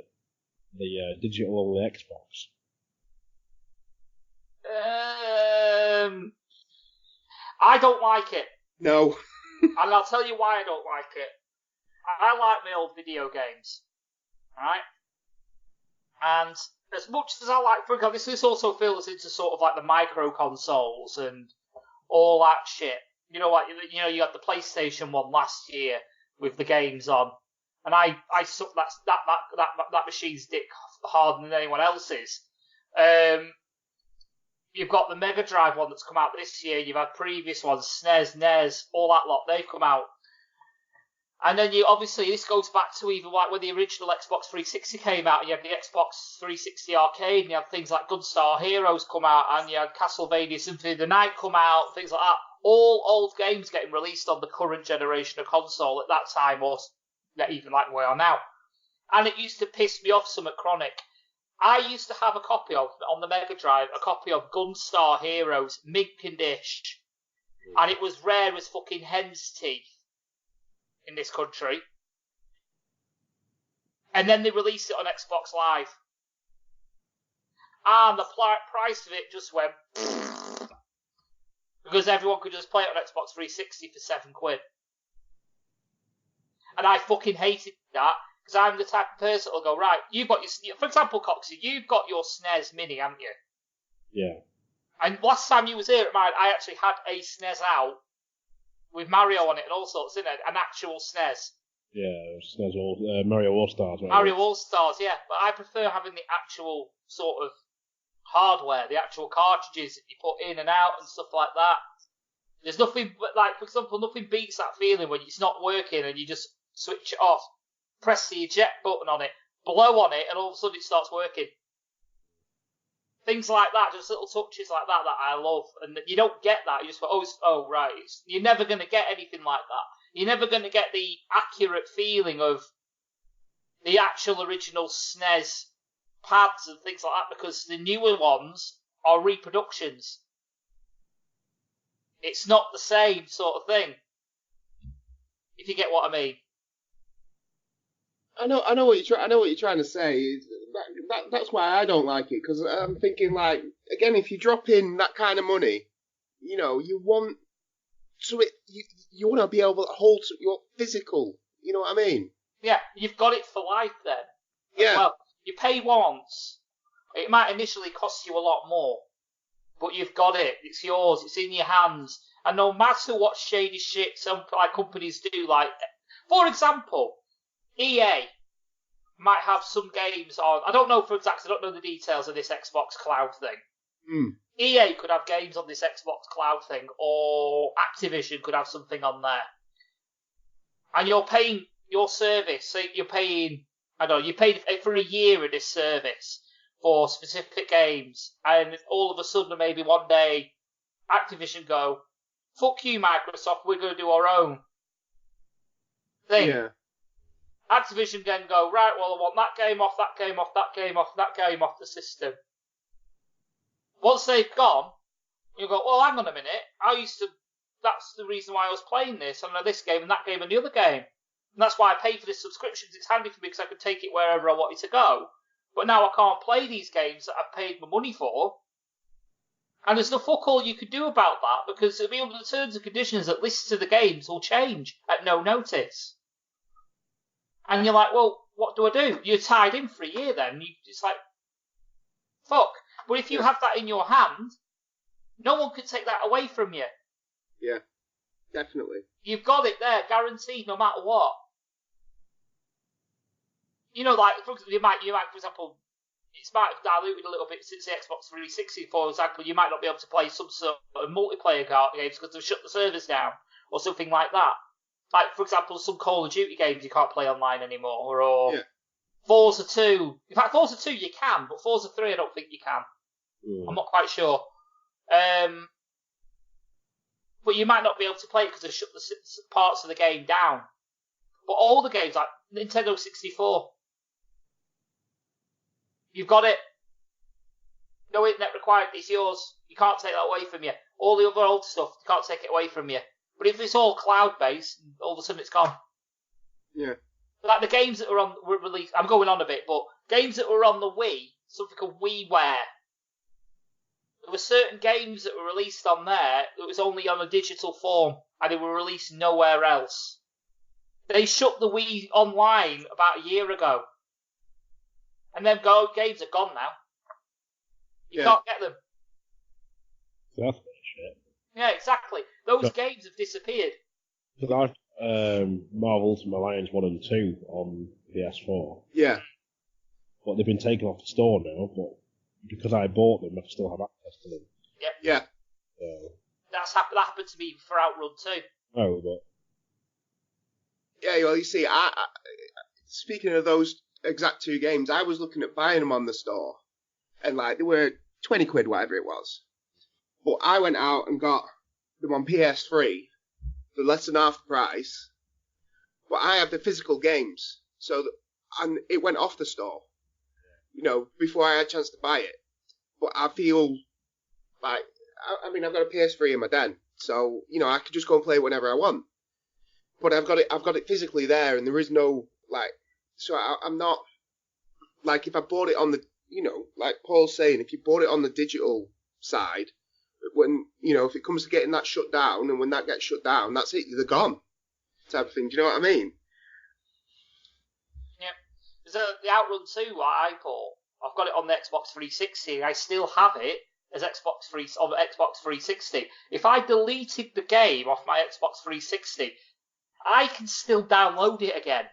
G: digital on the Xbox?
I: I don't like it.
H: No.
I: And I'll tell you why I don't like it. I like my old video games. Alright? And as much as I like, for example, this also filters into sort of like the micro consoles and all that shit. You know what? You had the PlayStation one last year with the games on, and I sucked that machine's dick harder than anyone else's. You've got the Mega Drive one that's come out this year. You've had previous ones, SNES, NES, all that lot. They've come out. And then obviously this goes back to even like when the original Xbox 360 came out. You had the Xbox 360 arcade, and you had things like Gunstar Heroes come out, and you had Castlevania Symphony of the Night come out, things like that. All old games getting released on the current generation of console at that time, or even like we are now. And it used to piss me off somewhat chronic. I used to have a copy of, on the Mega Drive, a copy of Gunstar Heroes, mint condition. And it was rare as fucking hen's teeth in this country. And then they released it on Xbox Live. And the price of it just went... because everyone could just play it on Xbox 360 for £7. And I fucking hated that. Because I'm the type of person that'll go, right, you've got your... For example, Coxy, you've got your SNES Mini, haven't you?
G: Yeah.
I: And last time you was here at mine, I actually had a SNES out with Mario on it and all sorts, in it, an actual SNES.
G: Yeah, SNES Mario All-Stars.
I: Mario All-Stars, yeah. But I prefer having the actual sort of hardware, the actual cartridges that you put in and out and stuff like that. There's nothing, like, for example, nothing beats that feeling when it's not working and you just switch it off. Press the eject button on it, blow on it, and all of a sudden it starts working. Things like that, just little touches like that I love. And you don't get that. You just go, oh right. You're never going to get anything like that. You're never going to get the accurate feeling of the actual original SNES pads and things like that, because the newer ones are reproductions. It's not the same sort of thing. If you get what I mean.
H: I know what you're trying to say. That's why I don't like it, because I'm thinking, like, again, if you drop in that kind of money, you want you want to be able to hold your physical. You know what I mean?
I: Yeah, you've got it for life then.
H: Yeah.
I: Well, you pay once. It might initially cost you a lot more, but you've got it. It's yours. It's in your hands. And no matter what shady shit some companies do, like, for example, EA might have some games on. I don't know for exact. I don't know the details of this Xbox Cloud thing. EA could have games on this Xbox Cloud thing, or Activision could have something on there. and you're paying your service. So you're paying, I don't know, you paid for a year of this service for specific games, and all of a sudden, maybe one day, Activision go, fuck you, Microsoft, we're going to do our own thing.
H: Yeah.
I: Activision then go, right, well, I want that game off, that game off, that game off, that game off the system. Once they've gone, you go, well, hang on a minute, that's the reason why I was playing this, I know this game and that game and the other game. And that's why I paid for this subscription, because it's handy for me because I could take it wherever I wanted to go. But now I can't play these games that I've paid my money for. And there's no fuck all you could do about that, because it'll be under the terms and conditions that lists of the games will change at no notice. And you're like, well, what do I do? You're tied in for a year then. It's like, fuck. But if you have that in your hand, no one can take that away from you.
H: Yeah, definitely.
I: You've got it there, guaranteed, no matter what. You know, like, you might, for example, it might have diluted a little bit since the Xbox 360, for example. You might not be able to play some sort of multiplayer games because they've shut the servers down, or something like that. Like, for example, some Call of Duty games you can't play online anymore, or Forza 2. In fact, Forza 2 you can, but Forza 3 I don't think you can. I'm not quite sure. But you might not be able to play it because they've shut the parts of the game down. But all the games, like Nintendo 64, you've got it. No internet required, it's yours. You can't take that away from you. All the other old stuff, you can't take it away from you. But if it's all cloud-based, all of a sudden it's gone.
H: Yeah.
I: Like the games that were released, I'm going on a bit, but games that were on the Wii, something called WiiWare. There were certain games that were released on there that was only on a digital form, and they were released nowhere else. They shut the Wii online about a year ago. And them games are gone now. You can't get them.
G: That's shit.
I: Yeah, exactly. Those games have disappeared.
G: Because I've Marvel Ultimate Alliance 1 and 2 on PS4.
H: Yeah.
G: But they've been taken off the store now, but because I bought them, I still have access to them.
I: Yep.
H: Yeah.
I: That happened to me for Outrun too.
G: Oh, but...
H: Yeah, well, you see, I speaking of those exact two games, I was looking at buying them on the store, and like they were 20 quid, whatever it was. But I went out and got them on PS3 for less than half the price. But I have the physical games, and it went off the store, you know, before I had a chance to buy it. But I feel like, I mean, I've got a PS3 in my den, so you know, I could just go and play it whenever I want. But I've got it physically there, and there is no like. So I'm not like if I bought it on the, you know, like Paul's saying, if you bought it on the digital side, when you know if it comes to getting that shut down, and when that gets shut down, that's it, they're gone, type of thing. Do you know what I mean?
I: Yep. There's the Outrun 2 I bought. I've got it on the Xbox 360. I still have it as Xbox 360. If I deleted the game off my Xbox 360. I can still download it again.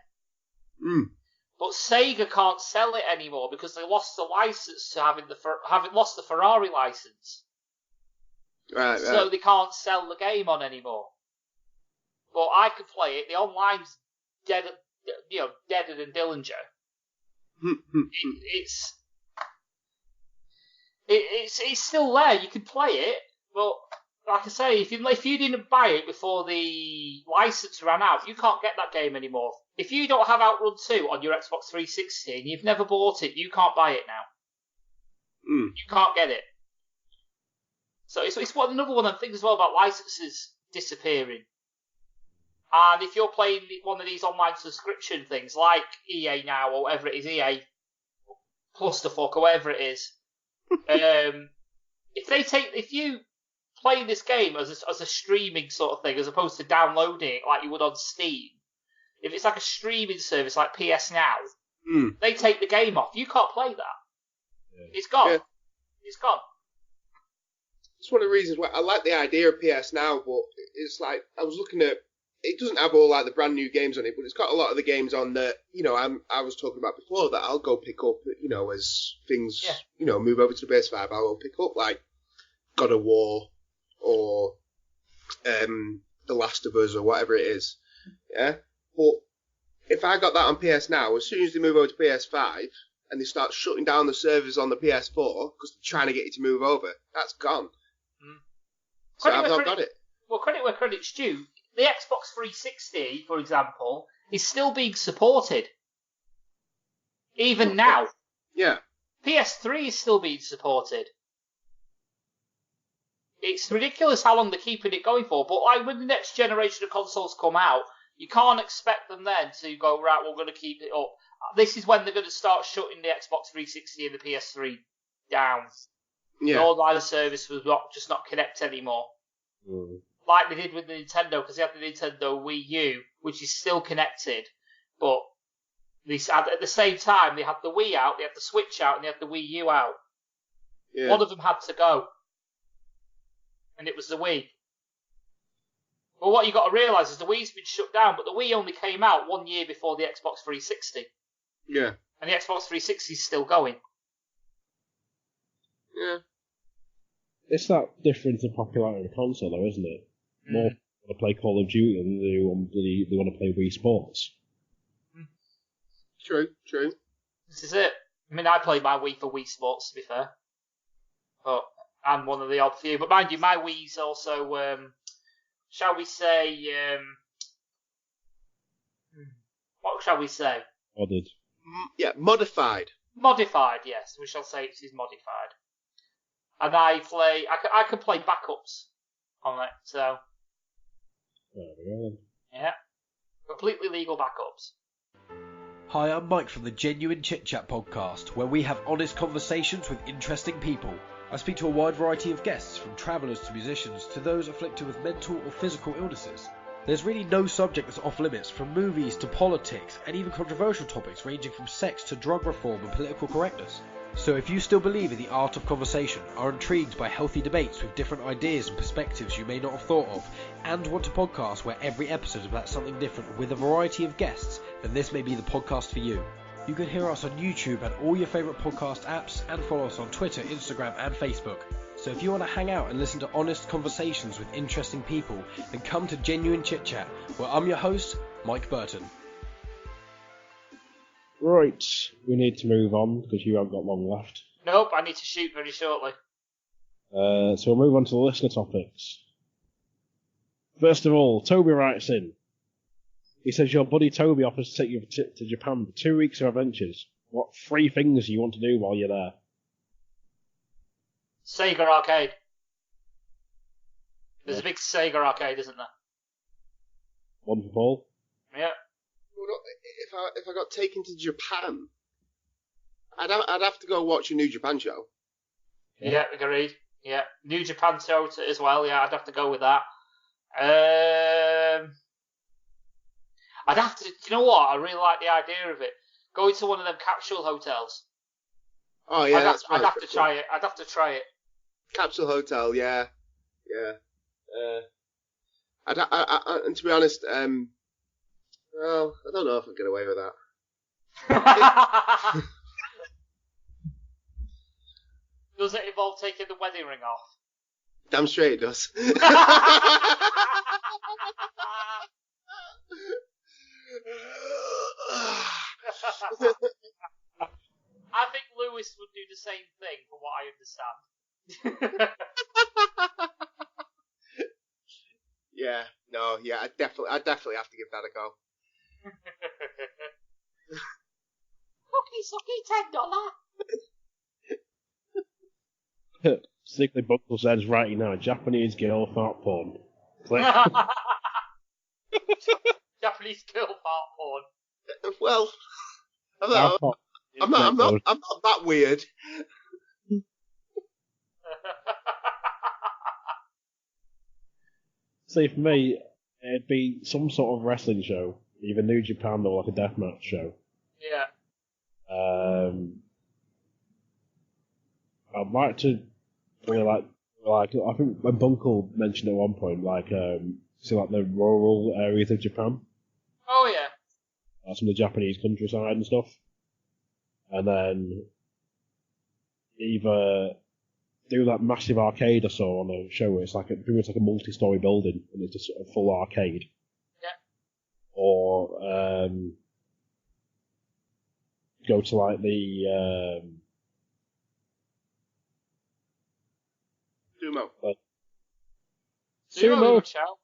I: But Sega can't sell it anymore because they lost the license to having lost the Ferrari license.
H: Right.
I: So they can't sell the game on anymore. But I can play it. The online's deader than Dillinger. It's still there. You can play it, but like I say, if you didn't buy it before the license ran out, you can't get that game anymore. If you don't have Outrun 2 on your Xbox 360 and you've never bought it, you can't buy it now. You can't get it. So it's another one of the things as well about licenses disappearing. And if you're playing one of these online subscription things like EA now or whatever it is, EA Plus the fuck or whatever it is, if you play this game as a streaming sort of thing as opposed to downloading it like you would on Steam, if it's like a streaming service like PS Now, they take the game off. You can't play that. Yeah. It's gone. Yeah. It's gone.
H: It's one of the reasons why I like the idea of PS Now, but it's like I was looking at. It doesn't have all like the brand new games on it, but it's got a lot of the games on that I was talking about before that I'll go pick up. As things move over to the PS5, I'll pick up like God of War or The Last of Us or whatever it is. Yeah, But if I got that on PS Now, as soon as they move over to PS5 and they start shutting down the servers on the PS4 because they're trying to get you to move over, that's gone. So I've not got it.
I: Well, credit where credit's due. The Xbox 360, for example, is still being supported. Even now.
H: Yeah.
I: PS3 is still being supported. It's ridiculous how long they're keeping it going for, but like when the next generation of consoles come out, you can't expect them then to go, right, we're going to keep it up. This is when they're going to start shutting the Xbox 360 and the PS3 down.
H: Yeah.
I: The online service was just not connect anymore. Like they did with the Nintendo, because they had the Nintendo Wii U, which is still connected, but at the same time, they had the Wii out, they had the Switch out, and they had the Wii U out.
H: Yeah.
I: One of them had to go. And it was the Wii. But what you got to realise is the Wii's been shut down, but the Wii only came out 1 year before the Xbox 360.
H: Yeah.
I: And the Xbox 360 is still going.
H: Yeah.
G: It's that difference in popularity of the console, though, isn't it? More people want to play Call of Duty than they want to play Wii Sports.
H: True.
I: This is it. I mean, I played my Wii for Wii Sports, to be fair. But I'm one of the odd few. But mind you, my Wii's also, shall we say, what shall we say?
G: Modded.
H: Yeah, modified.
I: Modified, yes. We shall say it is modified. And I can play backups on it, so.
G: There we go then.
I: Yeah. Completely legal backups.
J: Hi, I'm Mike from the Genuine Chit Chat podcast, where we have honest conversations with interesting people. I speak to a wide variety of guests, from travellers to musicians to those afflicted with mental or physical illnesses. There's really no subject that's off limits, from movies to politics and even controversial topics ranging from sex to drug reform and political correctness. So if you still believe in the art of conversation, are intrigued by healthy debates with different ideas and perspectives you may not have thought of, and want a podcast where every episode is about something different with a variety of guests, then this may be the podcast for you. You can hear us on YouTube and all your favourite podcast apps, and follow us on Twitter, Instagram and Facebook. So if you want to hang out and listen to honest conversations with interesting people, then come to Genuine Chit Chat, where I'm your host, Mike Burton.
G: Right, we need to move on because you haven't got long left.
I: Nope, I need to shoot very shortly.
G: So we'll move on to the listener topics. First of all, Toby writes in. He says your buddy Toby offers to take you to Japan for 2 weeks of adventures. What 3 things do you want to do while you're there?
I: Sega arcade. There's a big Sega arcade, isn't there?
G: One for Paul?
I: Yeah.
H: If I got taken to Japan, I'd have to go watch a New Japan show.
I: Yeah, agreed. Yeah, New Japan show as well. Yeah, I'd have to go with that. I'd have to. You know what? I really like the idea of it. Going to one of them capsule hotels.
H: Oh yeah,
I: I'd have to try it. I'd have to try it.
H: Capsule hotel, yeah. And to be honest, well, I don't know if I'd get away with that.
I: Does it involve taking the wedding ring off?
H: Damn straight it does.
I: I think Lewis would do the same thing, from what I understand.
H: I'd definitely have to give that a go.
I: $10.
G: Sickly Buckle says writing now, Japanese girl fart porn. Click.
I: Japanese girl fart porn.
H: Well, I'm not that weird.
G: See, for me, it'd be some sort of wrestling show, either New Japan or like a deathmatch show.
I: Yeah.
G: I'd like to really like I think my uncle mentioned at one point, like the rural areas of Japan.
I: Oh yeah.
G: Some of the Japanese countryside and stuff. And then either do that massive arcade I saw on a show where it's like a multi-story building and it's just a full arcade.
I: Yeah.
G: or go to like the
H: Sumo.
I: Sumo, shout.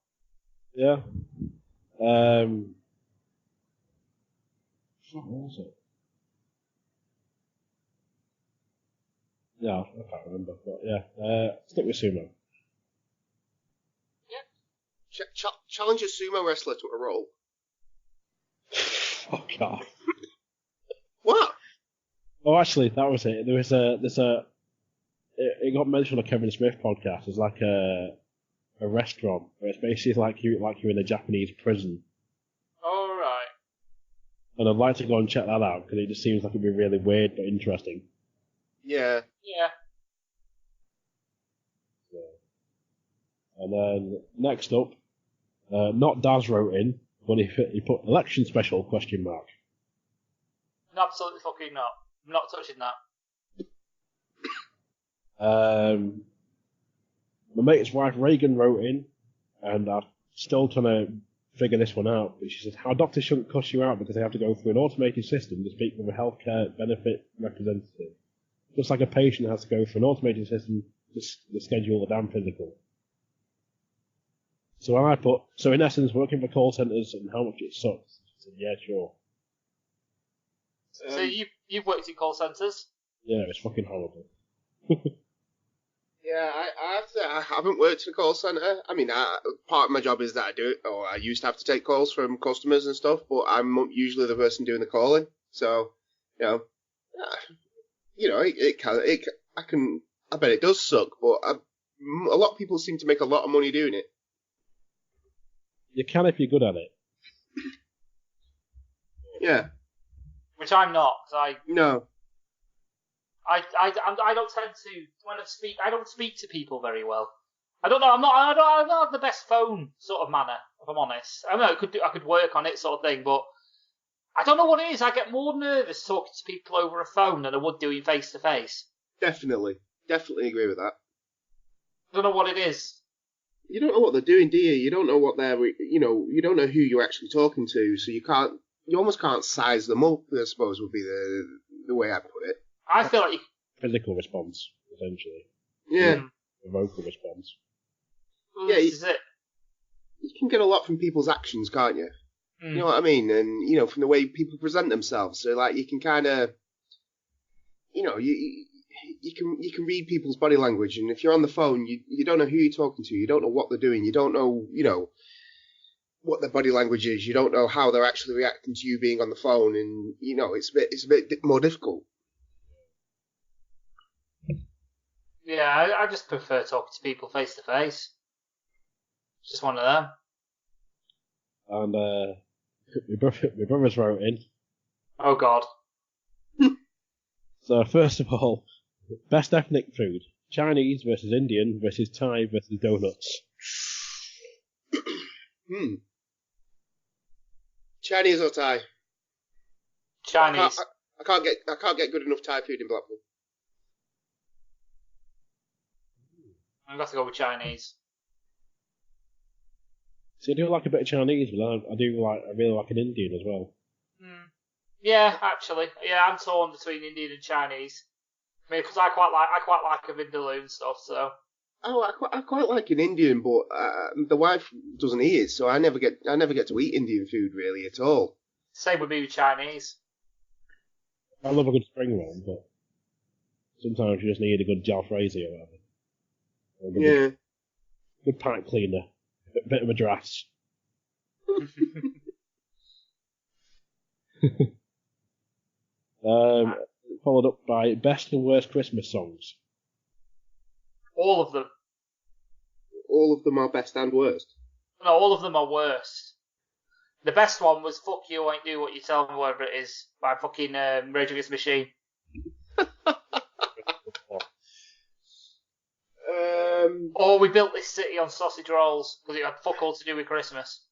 G: Yeah. What was it? Yeah, I can't remember, but yeah, stick with sumo.
H: Challenge a sumo wrestler to a roll.
G: Fuck off.
H: What?
G: Oh, actually, that was it. It got mentioned on a Kevin Smith podcast. It's like a restaurant where it's basically like you're in a Japanese prison.
I: All right.
G: And I'd like to go and check that out because it just seems like it'd be really weird but interesting.
H: Yeah.
I: Yeah.
G: And then next up, not Daz wrote in, but he put election special ?
I: Absolutely fucking not. I'm not touching that.
G: My mate's wife Reagan wrote in, and I'm still trying to figure this one out. But she said how doctors shouldn't cuss you out because they have to go through an automated system to speak with a healthcare benefit representative, just like a patient has to go through an automated system to schedule a damn physical. So when I put, so in essence, working for call centres and how much it sucks. She said, yeah, sure.
I: So you've worked in call centres?
G: Yeah, it's fucking horrible.
H: Yeah, I have to say, I haven't worked in a call centre. I mean, part of my job is that I do it, or I used to have to take calls from customers and stuff, but I'm usually the person doing the calling. So, I bet it does suck, but a lot of people seem to make a lot of money doing it.
G: You can if you're good at it.
H: Yeah.
I: Which I'm not, because
H: No.
I: I don't tend to, when I speak, I don't speak to people very well. I don't know, I don't have the best phone sort of manner, if I'm honest. I know I could work on it sort of thing, but I don't know what it is. I get more nervous talking to people over a phone than I would doing face to face.
H: Definitely agree with that.
I: I don't know what it is.
H: You don't know what they're doing, do you? You don't know what they're, you don't know who you're actually talking to, so you almost can't size them up, I suppose would be the way I put it.
I: I feel like
G: physical response, essentially.
H: Yeah.
G: A vocal response.
H: Yeah,
I: this is it.
H: You can get a lot from people's actions, can't you?
I: Mm.
H: You know what I mean? And, from the way people present themselves. So, like, you can kind of, you can read people's body language, and if you're on the phone, you don't know who you're talking to, you don't know what they're doing, you don't know, what their body language is, you don't know how they're actually reacting to you being on the phone, and, it's a bit more difficult.
I: Yeah, I just prefer talking to people face to face. Just one of them.
G: And my brothers wrote in.
I: Oh God.
G: So first of all, best ethnic food: Chinese versus Indian versus Thai versus donuts.
H: Chinese or Thai?
I: Chinese.
H: I can't get good enough Thai food in Blackpool.
I: I'm going to go with Chinese.
G: See, I do like a bit of Chinese, but I really like an Indian as well.
I: Yeah, actually, yeah, I'm torn between Indian and Chinese. I mean, because I quite like a vindaloo and stuff. So.
H: Oh, I quite like an Indian, but the wife doesn't eat it, so I never get to eat Indian food really at all.
I: Same with me with Chinese.
G: I love a good spring roll, but sometimes you just need a good jalfrezi or whatever.
H: Yeah.
G: Good pipe cleaner. Bit of a drass. Followed up by best and worst Christmas songs.
I: All of them.
H: All of them are best and worst?
I: No, all of them are worst. The best one was "Fuck You, I Ain't Do What You Tell Me," whatever it is, by fucking Rage Against the Machine. Or "We Built This City on Sausage Rolls," because it had fuck all to do with Christmas.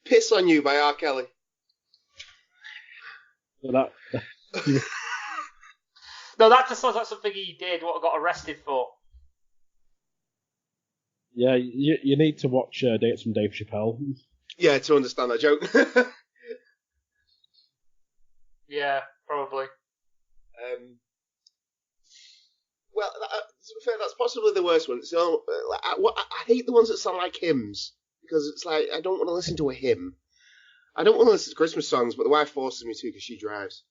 H: "Piss on You" by R. Kelly.
G: So
I: No, that just sounds like something he did, what I got arrested for.
G: Yeah, you need to watch Dates from Dave Chappelle.
H: Yeah, to understand that joke.
I: Yeah, probably.
H: Well, to be fair, that's possibly the worst one. It's I hate the ones that sound like hymns, because it's like, I don't want to listen to a hymn. I don't want to listen to Christmas songs, but the wife forces me to because she drives.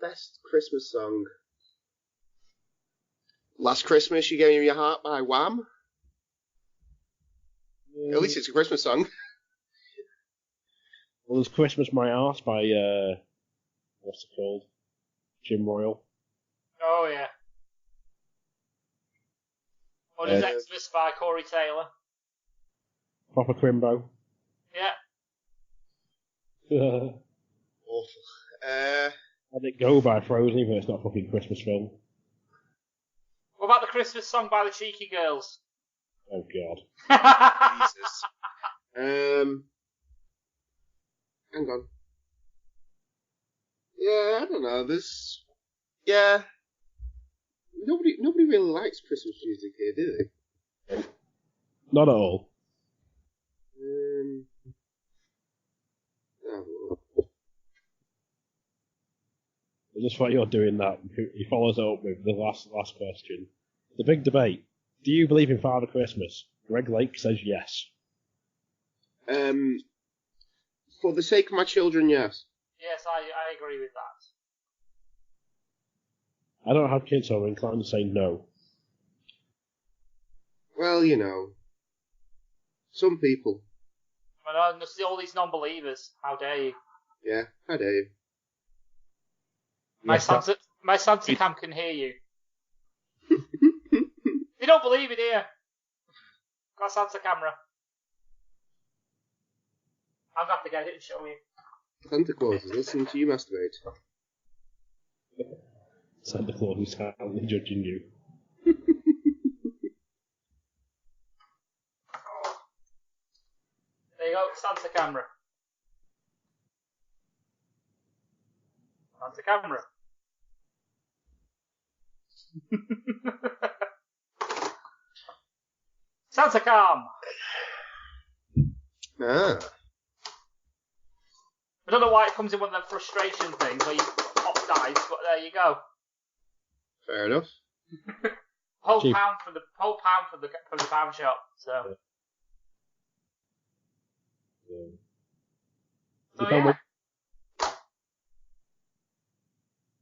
H: Best Christmas song. Last Christmas You Gave Me Your Heart by Wham. At least it's a Christmas song.
G: Well, there's Christmas My Arse by, what's it called? Jim Royal.
I: Oh, yeah. Or there's Xmas by Corey Taylor.
G: Proper Crimbo.
I: Yeah.
H: Awful.
G: Let It Go by Frozen, even though it's not a fucking Christmas film.
I: What about the Christmas song by the Cheeky Girls?
G: Oh, God.
H: Jesus. Hang on. Yeah, I don't know. Yeah. Nobody really likes Christmas music here, do they?
G: Not at all. Just while you're doing that, he follows it up with the last question. The big debate. Do you believe in Father Christmas? Greg Lake says yes.
H: For the sake of my children, yes.
I: Yes, I agree with that.
G: I don't have kids, so I'm inclined to say no.
H: Well, you know. Some people.
I: And all these non-believers. How dare you?
H: Yeah, how dare you.
I: My Santa cam can hear you. You don't believe it, here. Got a Santa camera. I'm going to have to get it and show you.
H: Santa Claus is listening to you masturbate.
G: Santa Claus is silently judging you.
I: There you go, Santa camera. Santa camera. Santa cam.
H: Ah.
I: I don't know why it comes in one of them frustration things where you pop dice, but there you go.
H: Fair enough.
I: Whole
G: Cheap.
I: pound from the pound shop. So. So yeah.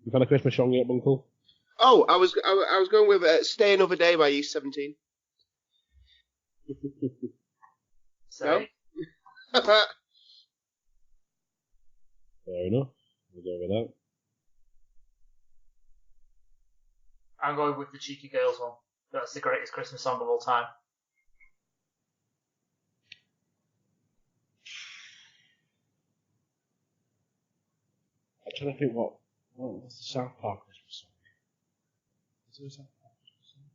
G: You've had a Christmas song yet, Uncle?
H: Oh, I was going with "Stay Another Day" by East 17.
I: So.
H: No?
G: Fair enough. We'll go with that.
I: I'm going with the Cheeky Girls one. That's the greatest Christmas song of all time.
G: I'm trying to think what's the South Park Christmas song? Is there a South Park Christmas song?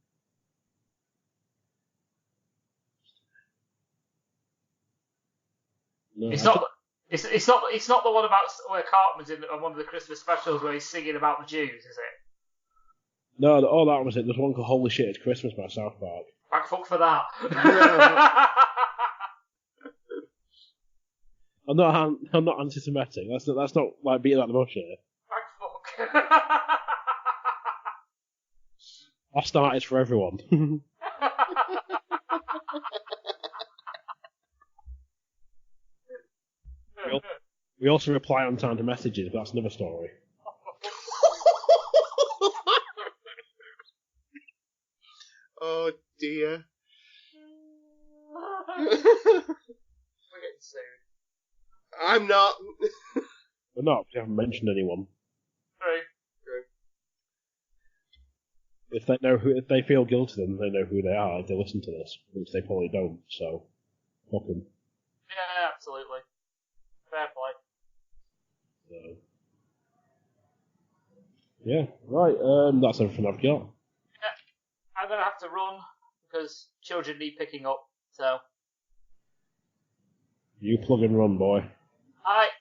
G: No,
I: It's not the one about where Cartman's in one of the Christmas specials where he's singing about the Jews, is it?
G: No, that was it. There's one called Holy Shit, It's Christmas by South Park.
I: Thank fuck for that.
G: I'm not anti-Semitic. That's not like beating out the bush here.
I: Thank fuck.
G: Hostilities for everyone. We also reply on time to messages, but that's another story.
H: Oh dear.
I: We're getting sued.
H: I'm not.
G: We're not. We haven't mentioned anyone.
I: True.
G: If they feel guilty, then they know who they are. If they listen to this, which they probably don't. So, fuck them.
I: Yeah, absolutely. Fair play.
G: So, yeah, right. That's everything I've got.
I: Yeah, I'm gonna have to run because children need picking up. So.
G: You plug and run, boy.
I: Alright,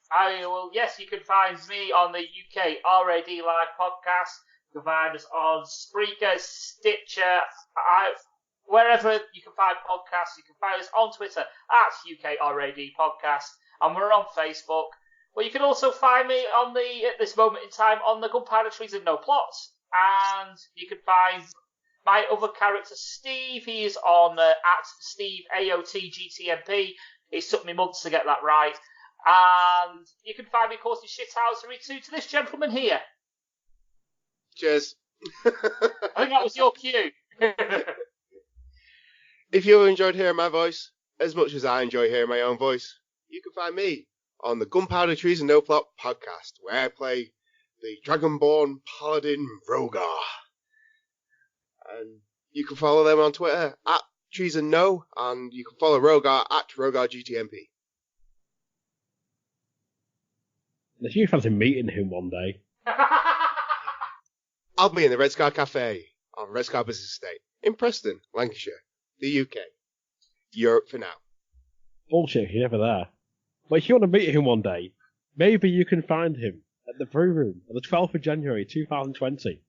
I: Yes, you can find me on the UK RAD Live podcast. You can find us on Spreaker, Stitcher, wherever you can find podcasts. You can find us on Twitter at UK RAD Podcast, and we're on Facebook. Well, you can also find me at this moment in time on the Gunpowder, Treason, No Plots, and you can find my other character, Steve. He is on at Steve AOTGTMP. It took me months to get that right. And you can find me, of course, in shithousery to this gentleman here.
H: Cheers.
I: I think that was your cue.
H: If you enjoyed hearing my voice as much as I enjoy hearing my own voice, you can find me on the Gunpowder Treason No Plot podcast, where I play the Dragonborn Paladin Rogar. And you can follow them on Twitter at Treason No, and you can follow Rogar at RogarGTMP.
G: If you fancy meeting him one day.
H: I'll be in the Red Scar Cafe on Red Scar Business Estate in Preston, Lancashire, the UK. Europe for now.
G: Bullshit, you're never there. But if you want to meet him one day, maybe you can find him at the Brew Room on the 12th of January 2020.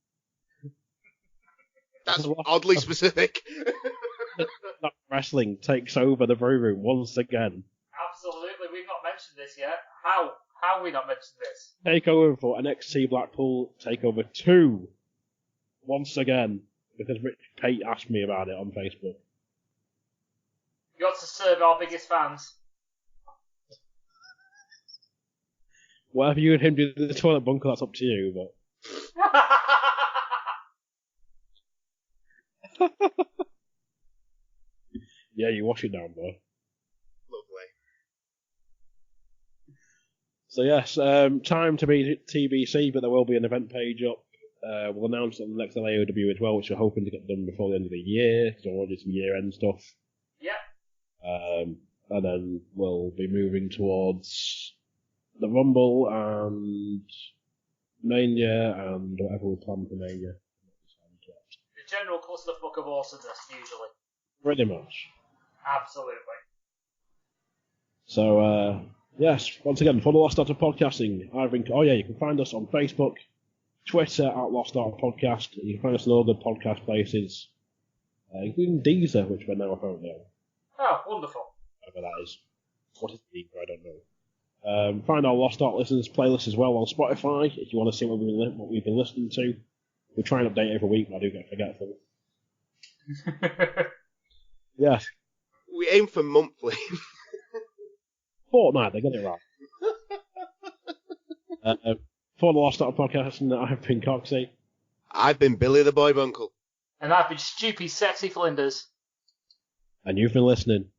H: That's oddly specific.
G: That wrestling takes over the Brew Room once again.
I: Absolutely, we've not mentioned this yet. How have we not mentioned this?
G: Takeover for NXT Blackpool Takeover 2. Once again, because Rich Pate asked me about it on Facebook.
I: You got to serve our biggest fans.
G: Whatever you and him do in the toilet bunker, that's up to you, but... Yeah, you wash it down, boy.
H: Lovely.
G: So yes, time to be TBC, but there will be an event page up. We'll announce it on the next LAOW as well, which we're hoping to get done before the end of the year, because I want to do some year-end stuff.
I: Yeah.
G: And then we'll be moving towards the Rumble and Mania and whatever we plan for Mania.
I: The general clusterfuck of awesomeness, usually.
G: Pretty much.
I: Absolutely.
G: So, yes, once again, for the Lost Art of Podcasting, you can find us on Facebook, Twitter at Lost Art Podcast. You can find us in all good podcast places, including Deezer, which we're now apparently on.
I: Oh, wonderful.
G: Whatever that is. What is Deezer? I don't know. Find our Lost Art Listeners playlist as well on Spotify if you want to see what we've been listening to. We try and update every week, but I do get forgetful. Yes.
H: We aim for monthly.
G: Fortnight, they get it right. For the Lost Art Podcast, I've been Coxy.
H: I've been Billy the Boy Bunkle.
I: And I've been Stupid Sexy Flinders.
G: And you've been listening.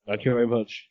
G: Thank you very much.